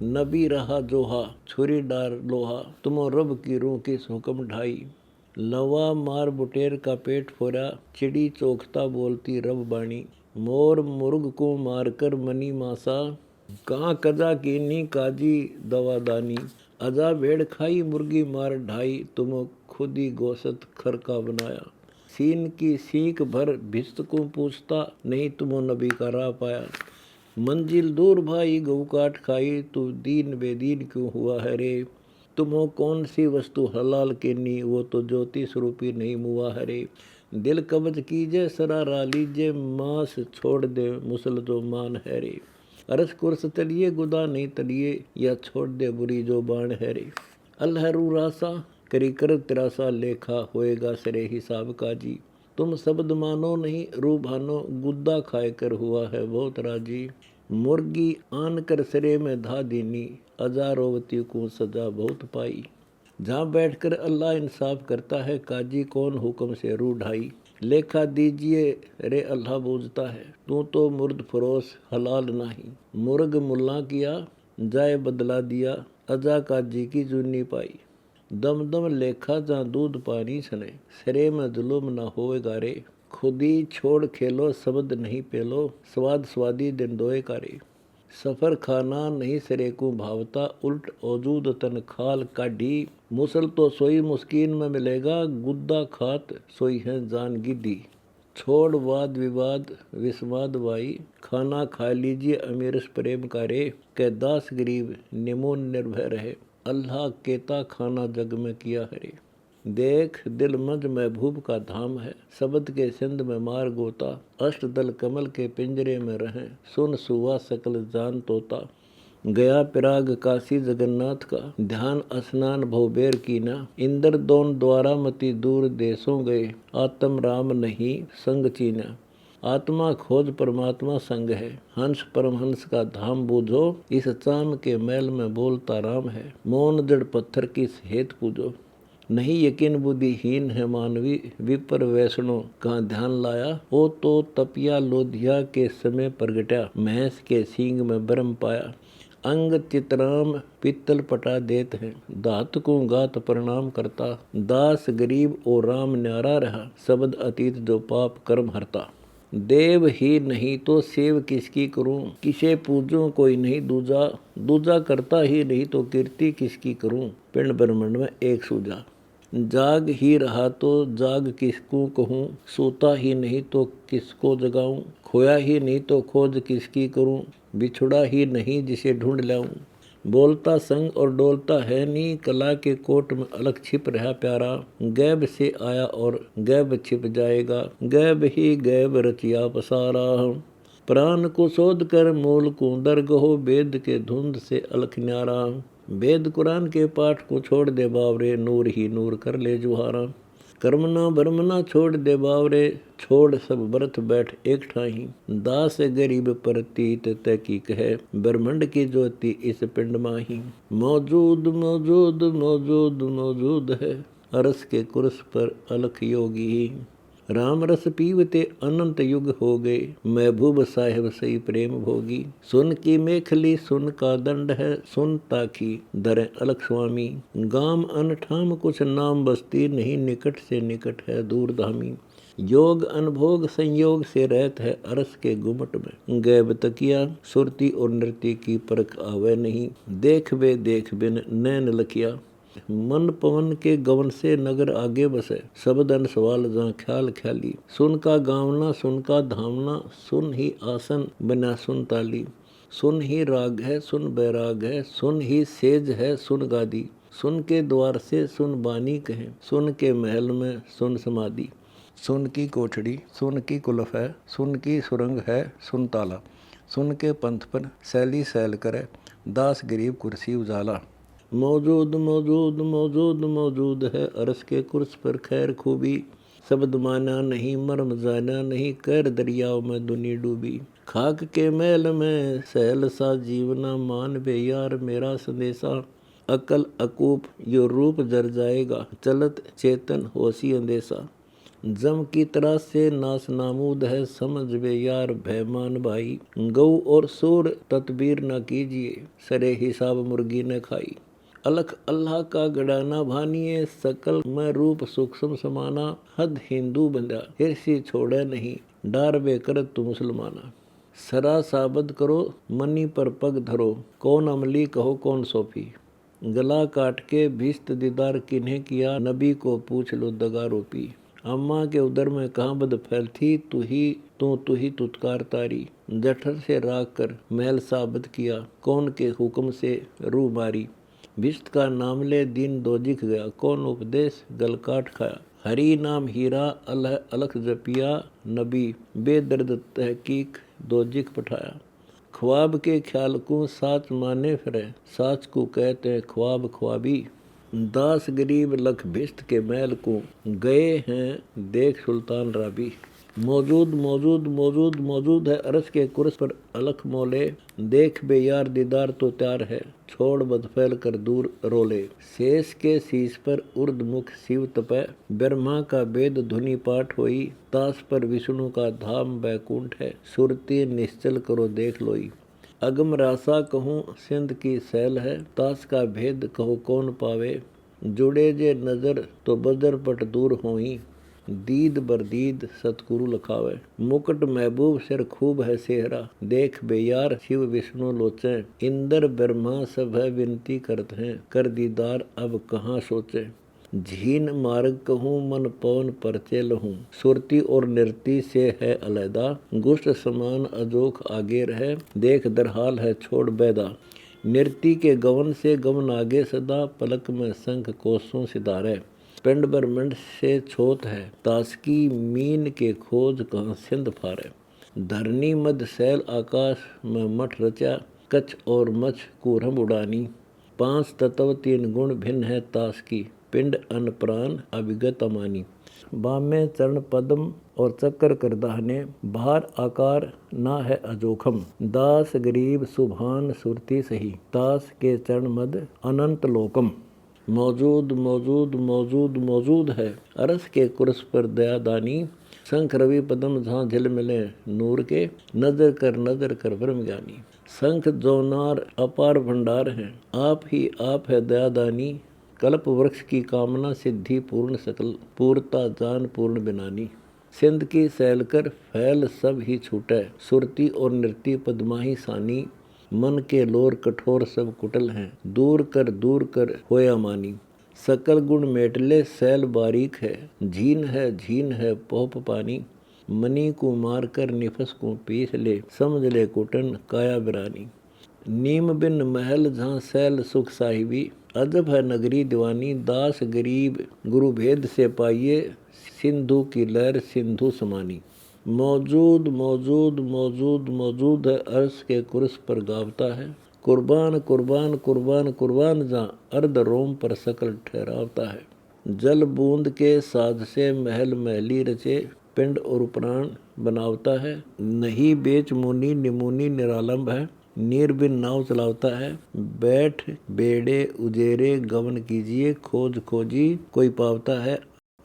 नबी रहा जोहा छुरी डार लोहा, तुमो रब की रूह किस हुक्म ढाई। लवा मार बुटेर का पेट फोरा, चिड़ी चोखता बोलती रब बाणी। मोर मुर्ग को मारकर मनी मासा, कहाँ कजा कीनी काजी दवादानी। अजा भेड़ खाई मुर्गी मार ढाई, तुम खुदी गोश्त खर का बनाया। सीन की सीख भर भिस्त को पूछता, नहीं तुमो नबी का राह पाया। मंजिल दूर भाई गऊ काट खाई, तू दीन बेदीन क्यों हुआ है रे। तुमो कौन सी वस्तु हलाल के नी, वो तो ज्योति स्वरूपी नहीं मुआ है रे। दिल कब्ज कीजे सरा रा लीजे, मांस छोड़ दे मुसल जो मान है रे। अरस कुर्स तलिए गुदा नहीं तलिए, या छोड़ दे बुरी जो बाण है रे। अलहरू रासा करी कर तिरासा, लेखा होएगा सरे हिसाब का जी। तुम शब्द मानो नहीं रू भानो, गुद्दा खाए कर हुआ है बहुत राजी। मुर्गी आन कर सरे में धा दीनी, अजारोवती को सजा बहुत पाई। जहाँ बैठकर अल्लाह इंसाफ करता है, काजी कौन हुक्म से रू ढाई। लेखा दीजिए रे अल्लाह बूझता है, तू तो मुर्द फरोश हलाल नहीं। मुर्ग मुल्ला किया जाए बदला दिया, अजा काजी की जुन्नी पाई। दम दम लेखा जहाँ दूध पानी सने, सरे में जुलुम न होएगा रे। खुदी छोड़ खेलो शब्द नहीं पेलो, स्वाद स्वादी दिन दोए कारे। सफर खाना नहीं सरे को भावता, उल्ट औजूद तन खाल काढ़ी। मुसल तो सोई मुस्किन में मिलेगा, गुद्दा खात सोई है जान गिद्दी। छोड़ वाद विवाद विस्वाद वाई, खाना खा लीजिए अमीरस प्रेम का रे। कै दास गरीब निमोन निर्भय रहे, अल्लाह केता खाना जग में किया हरे। देख दिल मज महबूब का धाम है, शब्द के सिंध में मार गोता। अष्ट दल कमल के पिंजरे में रहें, सुन सुवा सकल जान तोता। गया पिराग काशी जगन्नाथ का, ध्यान स्नान भवबेर की ना। इंद्र दोन द्वारा मति दूर देशों गए, आत्म राम नहीं संग चीना। आत्मा खोज परमात्मा संग है, हंस परमहंस का धाम बूझो। इस चाम के मैल में बोलता राम है, मौन जड़ पत्थर की हेत पूजो। नहीं यकीन बुद्धिहीन है मानवी, विपर वैष्णो कहाँ ध्यान लाया। ओ तो तपिया लोधिया के समय प्रगटा, भैंस के सींग में ब्रह्म पाया। अंग चितराम पित्तल पटा देत है, दात को गात प्रणाम करता। दास गरीब ओ राम न्यारा रहा, शब्द अतीत जो पाप कर्म हरता। देव ही नहीं तो सेव किसकी करूं, किसे पूजूं कोई नहीं दूजा। दूजा करता ही नहीं तो कीर्ति किसकी करूं, पिंड ब्रह्मांड में एक सूजा। जाग ही रहा तो जाग किसको कहूँ, सोता ही नहीं तो किसको जगाऊं। खोया ही नहीं तो खोज किसकी करूं, बिछुड़ा ही नहीं जिसे ढूंढ लाऊं। बोलता संग और डोलता है नी, कला के कोट में अलग छिप रहा प्यारा। गैब से आया और गैब छिप जाएगा, गैब ही गैब रचिया पसारा। प्राण को शोध कर मूल को दरगहो, वेद के धुंध से अलख न्यारा। वेद कुरान के पाठ को छोड़ दे बावरे, नूर ही नूर कर ले जुहारा। कर्मना बर्मना छोड़ दे बावरे, छोड़ सब व्रत बैठ एक ठाही। दास गरीब प्रतीत तैकीक है, ब्रह्मंड की ज्योति इस पिंड माही। मौजूद मौजूद मौजूद मौजूद है, अरस के कुर्स पर अलख योगी। राम रस पीवते अनंत युग हो गए, महबूब साहिब सही प्रेम भोगी। सुन की मेखली सुन का दंड है, सुन ताकी दर अलख स्वामी। गाम अनठाम कुछ नाम बस्ती, नहीं निकट से निकट है दूर धामी। योग अनभोग संयोग से रहत है, अरस के गुमट में गैब तकिया। सुरती और नृत्य की परख आवे नहीं, देख बिन नैन लखिया। मन पवन के गवन से नगर आगे बसे, सबदन सवाल जहाँ ख्याल ख्याली। सुन का गावना सुन का धामना, सुन ही आसन बना सुन ताली। सुन ही राग है सुन बैराग है, सुन ही सेज है सुन गादी। सुन के द्वार से सुन बानी कहे, सुन के महल में सुन समाधि। सुन की कोठड़ी, सुन की कुलफ है, सुन की सुरंग है, सुन ताला। सुन के पंथ पर सैली सैल करे, दास गरीब कुर्सी उजाला। मौजूद मौजूद मौजूद मौजूद है, अरस के कुर्स पर खैर खूबी। शब्द माना नहीं, मर्म जाना नहीं, कर दरियाओं में दुनी डूबी। खाक के मैल में सहल सा जीवना, मान बे यार मेरा संदेशा। अकल अकूप यो रूप जर जाएगा, चलत चेतन होशी अंदेशा। जम की तरह से नास नामूद है, समझ बे यार भयमान भाई। गौ और सूर तदबीर न कीजिए, सरे हिसाब मुर्गी ने खाई। अलख अल्लाह का गड़ाना भानिए, सकल में रूप सूक्ष्म समाना। हद हिंदू बंदा हिरसी छोड़े नहीं, डार बेकर तू मुसलमाना। सरा साबद करो, मनी पर पग धरो, कौन अमली कहो कौन सोफी। गला काट के भीस्त दीदार किन्हें किया, नबी को पूछ लो दगा रोपी। अम्मा के उदर में कहाँ बद फैल थी, तू ही तुतकार तारी। जठर से राख कर महल साबत किया, कौन के हुक्म से रू मारी। भिष्ट का नाम ले दीन दोजिख गया, कौन उपदेश गल काट खाया। हरी नाम हीरा अल्लाह अलख जपिया, नबी बेदर्द तहकीक दोजिख पठाया। ख्वाब के ख्याल को साच माने फिरे, साच को कहते हैं ख्वाब ख्वाबी। दास गरीब लख भिष्ट के महल को, गए हैं देख सुल्तान राबी। मौजूद मौजूद मौजूद मौजूद है, अरस के कुर्स पर अलख मोले। देख बे यार दीदार तो त्यार है, छोड़ बदफैल कर दूर रोले। शेष के शीश पर उर्द मुख शिव तपै, ब्रह्मा का वेद धुनि पाठ होई। तास पर विष्णु का धाम बैकुंठ है, सुरती निश्चल करो देख लोई। अगम रासा कहूँ सिंध की सैल है, तास का भेद कहो कौन पावे। जुड़े जे नजर तो बजर पट दूर होई, दीद बरदीद सतगुरु लखावे। मुकुट महबूब सिर खूब है सेहरा, देख बेयार शिव विष्णु लोचे। इंद्र ब्रह्मा सब है विनती करते हैं, कर दीदार अब कहाँ सोचे। झीन मार्ग कहूँ मन पवन परचे लहूँ, सुरती और नृति से है अलैदा। गुष्ट समान अजोख आगे रहे, देख दरहाल है छोड़ बैदा। नृति के गवन से गवन आगे सदा, पलक में शंख कोसों सितारे। पिंड ब्रह्मंड से छोत है, तास्की मीन के खोज कहाँ सिंध फारे। धरनी मध सैल आकाश में मठ रचा, कच्छ और मछ कूरम उड़ानी। 5 तत्व 3 गुण भिन्न है तास की, पिंड अन्न प्राण अभिगत अमानी। बामे चरण पद्म और चक्कर कर दाहने, भार आकार ना है अजोखम। दास गरीब सुभान सुरती सही, तास के चरण मद अनंत लोकम। मौजूद मौजूद मौजूद मौजूद है, अरस के कुर्स पर दयादानी। शंख रवि पद्म जहाँ झिल मिले नूर के, नजर कर ब्रह्म ज्ञानी। शंख जोनार अपार भंडार हैं, आप है दयादानी। कल्प वृक्ष की कामना सिद्धि पूर्ण सकल, पूर्ता जान पूर्ण बिनानी। सिंध की सैल कर फैल सब ही छूटे, सुरती और नृति पद्माही सानी। मन के लोर कठोर सब कुटल हैं, दूर कर होया मानी। सकल गुण मेटले सैल बारीक है, झीन है पोप पानी। मनी को मार कर निफस को पीस ले, समझ ले कुटन काया बिरानी। नीम बिन महल जहाँ सैल सुख साहिबी, अजब है नगरी दीवानी। दास गरीब गुरु भेद से पाइए, सिंधु की लहर सिंधु समानी। मौजूद मौजूद मौजूद मौजूद है, अर्श के कुर्स पर गावता है। कुर्बान कुर्बान कुर्बान कुर्बान जहाँ अर्ध रोम पर सकल ठहरावता है। जल बूंद के साध से महल महली रचे, पिंड और प्राण बनावता है। नहीं बेच मुनि निमुनि निरालंब है, नीर बिन नाव चलावता है। बैठ बेड़े उजेरे गमन कीजिए, खोज खोजी कोई पावता है।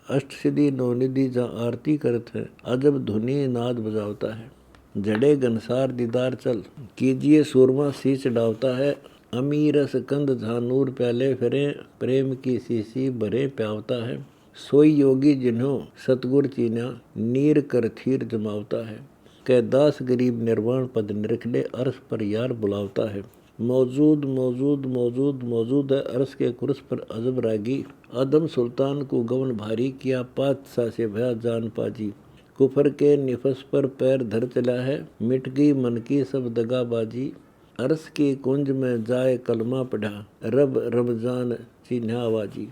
अष्टसिद्धि नौनिधि जहाँ आरती करत है, अजब धुनी नाद बजावता है। जड़े घनसार दीदार चल, कीजिए सूरमा शीश डावता है। अमीरस कंद जहाँ नूर प्याले फिरे, प्रेम की शीशी भरे प्यावता है। सोई योगी जिन्हों सतगुर चीन्या, नीर कर थीर जमावता है। कै दास गरीब निर्वाण पद निरखले, अर्श पर यार बुलावता है। मौजूद मौजूद मौजूद मौजूद है, अर्श के कुर्स पर अजब रागी। आदम सुल्तान को गवन भारी किया, पातशाह से भया जान पाजी। कुफर के निफस पर पैर धर चला है, मिट गई मन की सब दगाबाजी। अर्श की कुंज में जाए कलमा पढ़ा, रब रमजान चिन्हा आवाजी।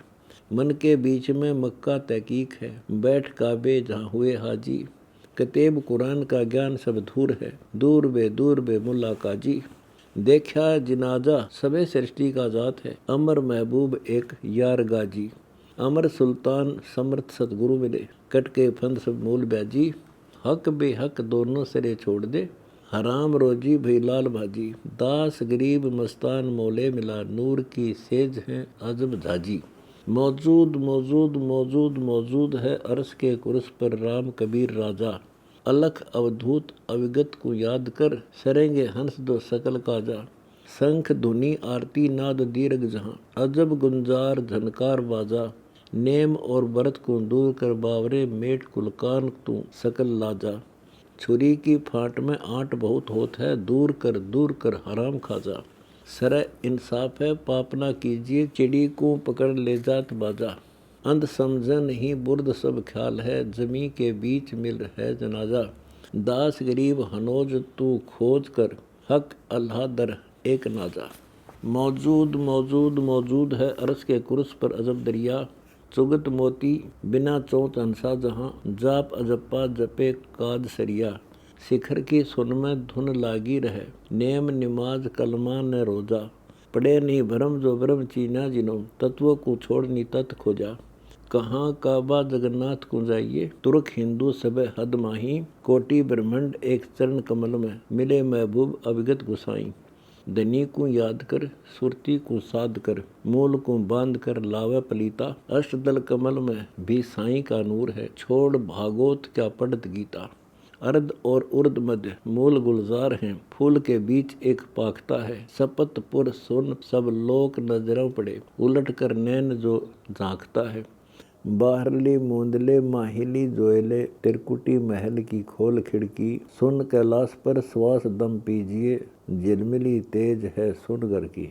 मन के बीच में मक्का तहकीक है, बैठ काबे जहाँ हुए हाजी। किताब कुरान का ज्ञान सब धूर है, दूर बे मुल्ला काजी। देखा जिनाजा सबे सृष्टि का जात है, अमर महबूब एक यार गाजी। अमर सुल्तान समर्थ सतगुरु मिले, कट के फंद सब मूल ब्याजी। हक बेहक दोनों सिरे छोड़ दे, हराम रोजी भई लाल भाजी। दास गरीब मस्तान मोले मिला, नूर की सेज है अजब झाजी। मौजूद मौजूद मौजूद मौजूद है अर्श के कुर्स पर राम कबीर राजा। अलख अवधूत अविगत को याद कर, सरेंगे हंस दो सकल काजा। शंख धुनी आरती नाद दीर्घ जहाँ, अजब गुंजार झनकार बाजा। नेम और व्रत को दूर कर बावरे, मेट कुलकान तू सकल लाजा। छुरी की फाट में आंट बहुत होत है, दूर कर हराम खाजा। सर इंसाफ है पाप ना कीजिए, चिड़ी को पकड़ ले जात बाजा। अंध समझन ही बुर्द सब ख्याल है, जमी के बीच मिल है जनाजा। दास गरीब हनोज तू खोज कर, हक अल्लाह दर एक नाजा। मौजूद मौजूद मौजूद है अर्श के कुर्स पर अजब दरिया। चुगत मोती बिना चौथ हंसा जहाँ, जाप अजप्पा जपे काद सरिया। शिखर की सुन में धुन लागी रहे, नेम निमाज कलमा न रोजा। पड़े नहीं भरम जो भरम चीना जिनो, तत्व को छोड़नी तत् खोजा। कहाँ काबा जगन्नाथ को जाइए, तुर्क हिंदू सब हद माही। कोटि ब्रह्मंड एक चरण कमल में, मिले महबूब अविगत गुसाई। धनी को याद कर सुरती को साध कर, मूल को बांध कर लावे पलीता। अष्टदल कमल में भी साईं का नूर है, छोड़ भागवत क्या पढ़त गीता। अर्ध और उर्द मध्य मूल गुलजार हैं, फूल के बीच एक पाखता है। सपतपुर सुन सब लोक नजरों पड़े, उलट कर नैन जो झांकता है। बाहरली मूंदले माहिली जोयले, तिरकुटी महल की खोल खिड़की। सुन कैलाश पर श्वास दम पीजिए, झिलमिली तेज है सुनगर की।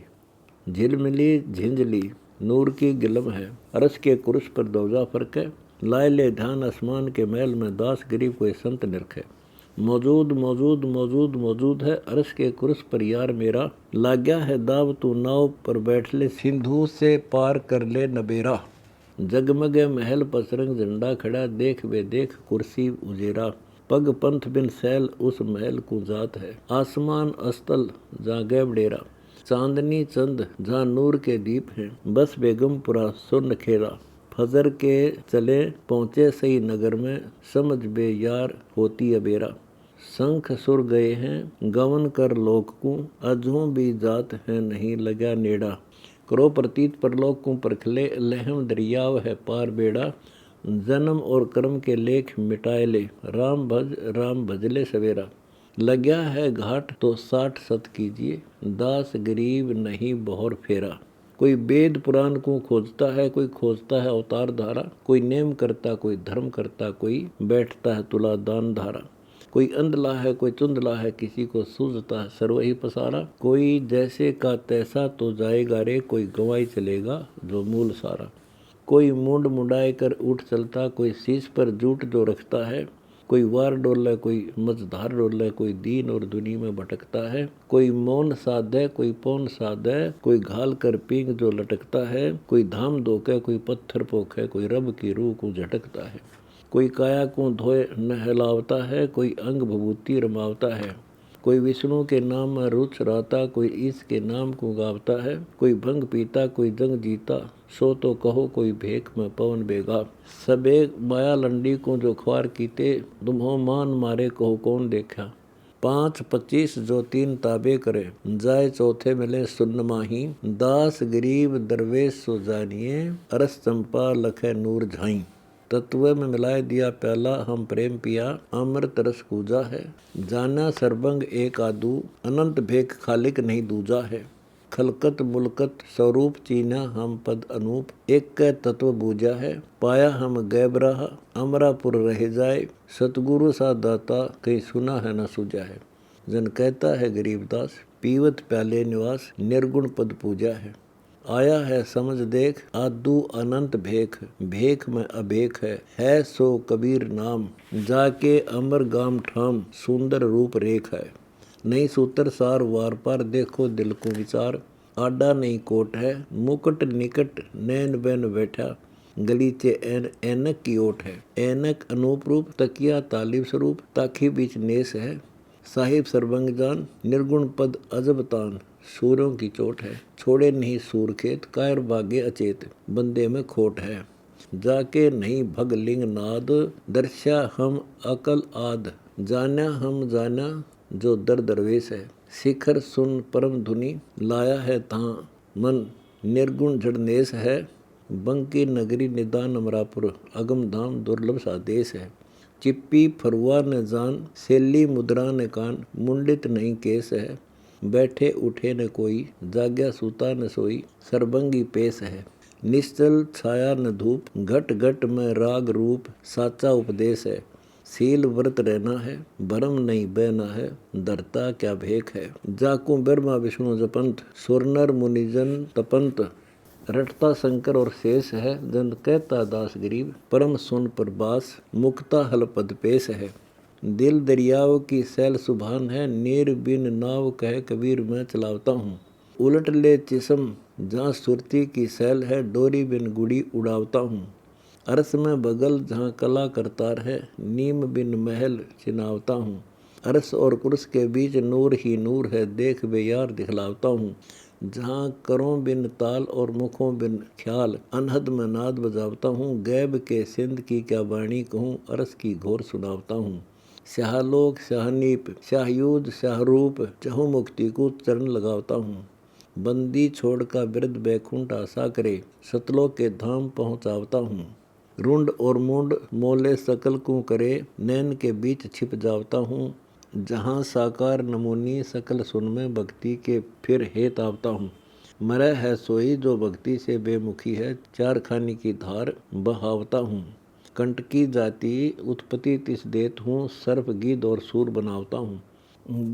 झिलमिली झिंझली नूर की गिलम है, अरस के कुर्स पर दौजा फर्क है। लाए ले ध्यान आसमान के महल में, दास गरीब कोई संत निरखे। मौजूद मौजूद मौजूद मौजूद है अरस के कुर्स पर यार मेरा। लाग्या है दाव तू नाव पर बैठ ले, सिंधु से पार कर ले नबेरा। जगमगे महल पसरंग झंडा खड़ा, देख वे देख कुर्सी उजेरा। पग पंथ बिन सैल उस महल को जात है, आसमान अस्तल जहाँ गैब डेरा। चांदनी चंद जहाँ नूर के दीप हैं, बस बेगमपुरा सुन खेरा। फजर के चले पहुँचे सही नगर में, समझ बे यार होती अबेरा। शंख सुर गए हैं गवन कर लोक को, अजों भी जात है नहीं लगा नेड़ा। करो प्रतीत परलोक को परखले, लहम दरियाव है पार बेड़ा। जन्म और कर्म के लेख मिटाए ले, राम भजले सवेरा। लग्या है घाट तो 60 सत कीजिए, दास गरीब नहीं बहुर फेरा। कोई वेद पुराण को खोजता है, कोई खोजता है अवतार धारा। कोई नेम करता कोई धर्म करता, कोई बैठता है तुला दान धारा। कोई अंधला है कोई चुंधला है, किसी को सूझता है सर्व ही पसारा। कोई जैसे का तैसा तो जाएगा रे, कोई गवाई चलेगा जो मूल सारा। कोई मुंड मुंडाए कर उठ चलता, कोई शीश पर जूट जो रखता है। कोई वार डोले कोई मझधार डोले, कोई दीन और दुनी में भटकता है। कोई मौन साधे कोई पौन साधे, कोई घाल कर पींग जो लटकता है। कोई धाम धोके कोई पत्थर पोखे, कोई रब की रूह को झटकता है। कोई काया को धोए नहलावता है, कोई अंग भभूति रमावता है। कोई विष्णु के नाम में रुच रहता, कोई ईश के नाम को गावता है। कोई भंग पीता कोई जंग जीता, सो तो कहो कोई भेक में पवन बेगा। सबे माया लंडी को जो ख्वार कीते, तुम्हों मान मारे कहो कौन देखा। 5-25 जो 3 ताबे करे, जाए चौथे मिले सुन्न माही। दास गरीब दरवेश सो जानिए, अरस चंपा लखे नूर झाई। तत्व में मिलाए दिया प्याला हम प्रेम पिया, अमृत रस कूजा है। जाना सरबंग एक आदू, अनंत भेक खालिक नहीं दूजा है। खलकत मुलकत स्वरूप चीना हम पद अनूप, एक कै तत्व बूझा है। पाया हम गैब रहा अमरापुर रह जाए, सतगुरु सा दाता कहीं सुना है न सूझा है। जन कहता है गरीबदास, पीवत प्याले निवास निर्गुण पद पूजा है। आया है समझ देख आदू अनंत भेख, भेख में अभेख है सो कबीर नाम। जाके अमर गाम ठाम, सुंदर रूप रेख है। नहीं सूत्र सार वार पार, देखो दिल को विचार। आडा नहीं कोट है मुकुट निकट, नैन बैन बैठा। गलीचे ऐनक की ओट है। ऐनक अनूप रूप, तकिया तालिब स्वरूप, ताखी बीच नेस है। साहिब सर्वंग जान, निर्गुण पद अजब तान, सूरों की चोट है। छोड़े नहीं सूर खेत, कायर भागे अचेत, बंदे में खोट है। जाके नहीं भग लिंग नाद, दर्शा हम अकल आद, जाना हम जाना जो दर दरवेश है। शिखर सुन परम धुनि, लाया है तहाँ मन, निर्गुण जड़नेस है। बंकी नगरी निदान अमरापुर, अगम धाम दुर्लभ सा देश है। चिप्पी फरुआ न जान, सेली मुद्रा न कान, मुंडित नहीं केस है। बैठे उठे न कोई, जाग्या सूता न सोई, सरबंगी पेश है। निश्चल छाया न धूप, घट घट में राग रूप, साचा उपदेश है। सील व्रत रहना है, भरम नहीं बहना है, धरता क्या भेख है। जाकू ब्रह्मा विष्णु जपंत, सुरनर मुनिजन तपंत, रटता शंकर और शेष है। जन कहता दास गरीब, परम सुन प्रबास, मुक्ता हल पद पेश है। दिल दरियाव की सैल सुभान है, नीर बिन नाव कह कबीर मैं चलावता हूँ। उलट ले चिसम जहाँ सुरती की सैल है, डोरी बिन गुड़ी उड़ावता हूँ। अरस में बगल जहाँ कला करतार है, नीम बिन महल चिनावता हूँ। अरस और कुर्स के बीच नूर ही नूर है, देख बे यार दिखलावता हूँ। जहाँ करों बिन ताल और मुखों बिन ख्याल, अनहद में नाद बजावता हूँ। गैब के सिंध की क्या बाणी कहूँ, अरस की घोर सुनावता हूँ। शाहलोक शाहनीप शाहयूद शाहरूप, चहु मुक्ति को चरण लगावता हूँ। बंदी छोड़ का बिरद बैकुंठ आशा करे, सतलोक के धाम पहुँचावता हूँ। रुंड और मुंड मोले सकल को करे, नैन के बीच छिप जावता हूँ। जहाँ साकार नमूनी सकल सुन में, भक्ति के फिर हेत आवता हूँ। मरह है सोई जो भक्ति से बेमुखी है, चार खानी की धार बहावता हूँ। कंटकी जाति उत्पत्ति तिस देत हूँ, सर्प गिद्ध और सूर बनावता हूँ।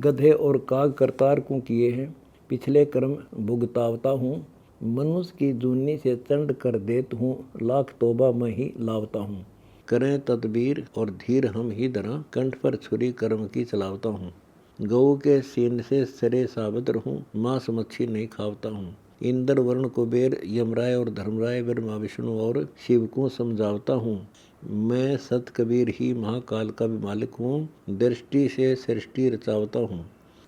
गधे और काग करतार को किए हैं, पिछले कर्म भुगतावता हूँ। मनुष्य की जूनी से चंड कर देत हूँ, लाख तोबा मैं ही लावता हूँ। करें तदबीर और धीर हम ही धरा, कंठ पर छुरी कर्म की चलावता हूँ। गऊ के सीन से सरे साबत रहूँ, मांस मच्छी नहीं खावता हूँ। इंद्र वरुण कुबेर यमराय और धर्मराय, ब्रह्मा विष्णु और शिव को समझावता हूँ। मैं सत कबीर ही महाकाल का भी मालिक हूँ, दृष्टि से सृष्टि रचावता हूँ।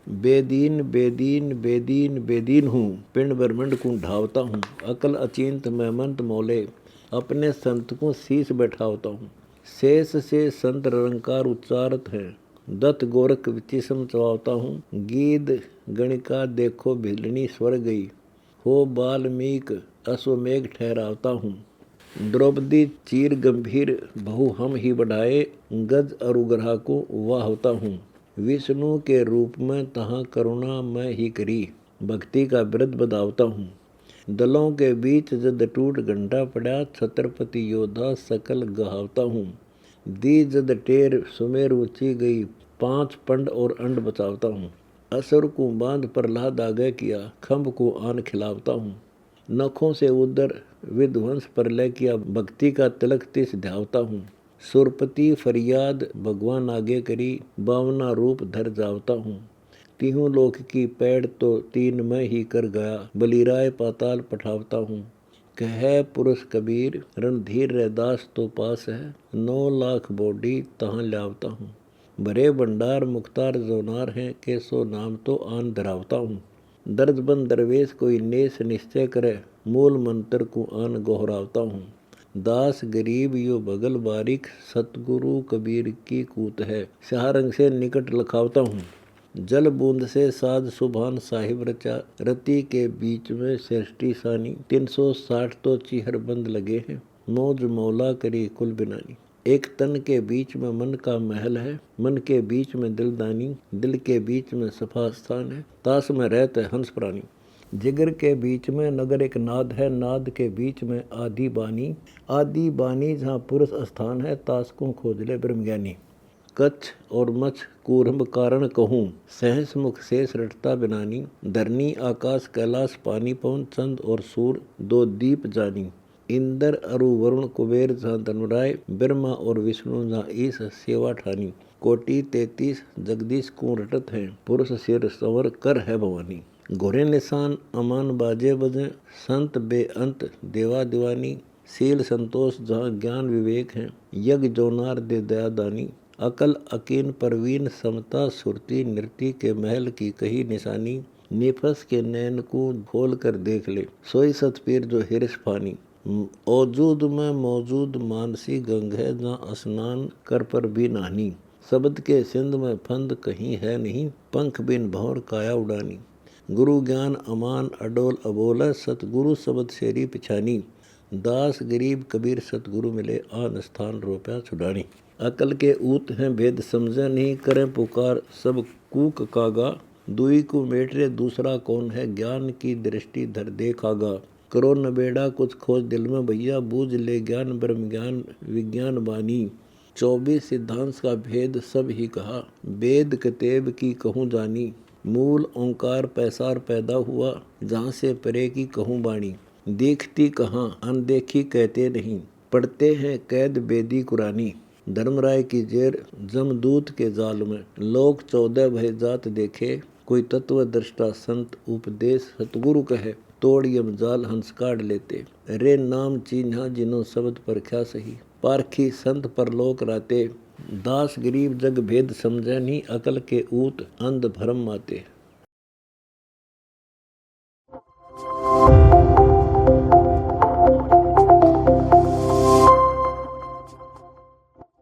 बेदीन बेदीन बेदीन बेदीन हूँ, पिंड ब्रह्मंड को ढावता हूँ। अकल अचिंत मैं मंत मोले, अपने संत को शीश बैठावता हूँ। शेष से संत रंकार उच्चारत है, दत्त गोरख विचिसम चवावता हूँ। गीद गणिका देखो भिलनी स्वर गई, हो बाल्मीक अश्वमेघ ठहरावता हूँ। द्रौपदी चीर गंभीर बहु हम ही बढ़ाए, गज अरुग्रहा को वाहता हूँ। विष्णु के रूप में तहाँ करुणा मैं ही करी, भक्ति का व्रत बधावता हूँ। दलों के बीच जद टूट घंटा पड़ा, छत्रपति योद्धा सकल गहावता हूँ। दी जद टेर सुमेर ऊंची गई, 5 पंड और अंड बचावता हूँ। असुर को बांध प्रहलाद आगे किया, खम्भ को आन खिलावता हूँ। नखों से उदर विध्वंस प्रलय किया, भक्ति का तिलक तिस ध्यावता हूँ। सुरपति फरियाद भगवान आगे करी, 52 रूप धर जावता हूँ। तीहूं लोक की पैड़ तो 3 में ही कर गया, बलिराय पाताल पठावता हूँ। कह पुरुष कबीर रणधीर रैदास तो पास है, 9 लाख बॉडी तहाँ लावता हूँ। भरे भंडार मुख्तार जोनार है, केसो नाम तो आन धरावता हूँ। दर्जबंद दरवेश कोई नेस निश्चय करे, मूल मंत्र को आन गोहरावता हूँ। दास गरीब यो बगल बारिक, सतगुरु कबीर की कूत है, शाहरंग से निकट लखावता हूँ। जल बूंद से साध सुभान साहिब रचा, रति के बीच में सृष्टि सानी। 360 तो चीहर बंद लगे हैं, मौज मौला करी कुल बिनानी। एक तन के बीच में मन का महल है, मन के बीच में दिलदानी, दिल के बीच में सफा स्थान है, ताश में रहते हंस प्राणी। जिगर के बीच में नगर एक नाद है, नाद के बीच में आदि बानी, आदि बानी जहाँ पुरुष स्थान है, ताश को खोज ले ब्रह्मज्ञानी। कच्छ और मच्छ कूर्म कारण कहूँ, सहस मुख शेष रटता बिनानी। धरनी आकाश कैलाश पानी पवन, चंद और सूर 2 दीप जानी। इंद्र अरु वरुण कुबेर जहाँ धर्मराय, ब्रह्मा और विष्णु जहाँ ईश सेवा ठानी। कोटि 33 जगदीश को रटत है, पुरुष सिर संवर कर है भवानी। घोड़े निशान अमान बाजे बजे, संत बेअंत देवा दीवानी। शील संतोष जहाँ ज्ञान विवेक हैं। यज्ञ जोनार दे दया दानी, अकल अकीन परवीन समता सुरती, नृति के महल की कही निशानी, निफस के नैन को खोल कर देख ले, सोई सतपीर जो हिरस पानी। औजूद में मौजूद मानसी गंग है, जहाँ स्नान कर पर भी नहानी, शब्द के सिंध में फंद कहीं है नहीं, पंख बिन भौर काया उड़ानी। गुरु ज्ञान अमान अडोल अबोला, सतगुरु शब्द शेरी पिछानी, दास गरीब कबीर सतगुरु मिले, आन स्थान रोप्या छुड़ानी। अकल के ऊत हैं भेद समझे नहीं, करें पुकार सब कूक कागा, दुई को मेटरे दूसरा कौन है, ज्ञान की दृष्टि धर देखागा। करो न बेड़ा कुछ खोज दिल में भैया, बूझ ले ज्ञान ब्रह्म ज्ञान विज्ञान बानी। 24 सिद्धांत का भेद सब ही कहा, वेद कतेब की कहूँ जानी, मूल ओंकार पैसार पैदा हुआ, जहाँ से परे की कहूँ बाणी। देखती कहाँ अनदेखी कहते नहीं, पढ़ते हैं कैद बेदी कुरानी, धर्मराय की जेर जमदूत के जाल में, लोग 14 भय जात देखे, कोई तत्व दृष्टा संत उपदेश सतगुरु कहे, तोड़ यम जाल हंस काढ़ लेते, रे नाम चिन्हा जिनो शब्द परख्या सही, पारखी संत परलोक राते, दास गरीब जग भेद समझे नहीं, अकल के ऊत अंध भरम माते।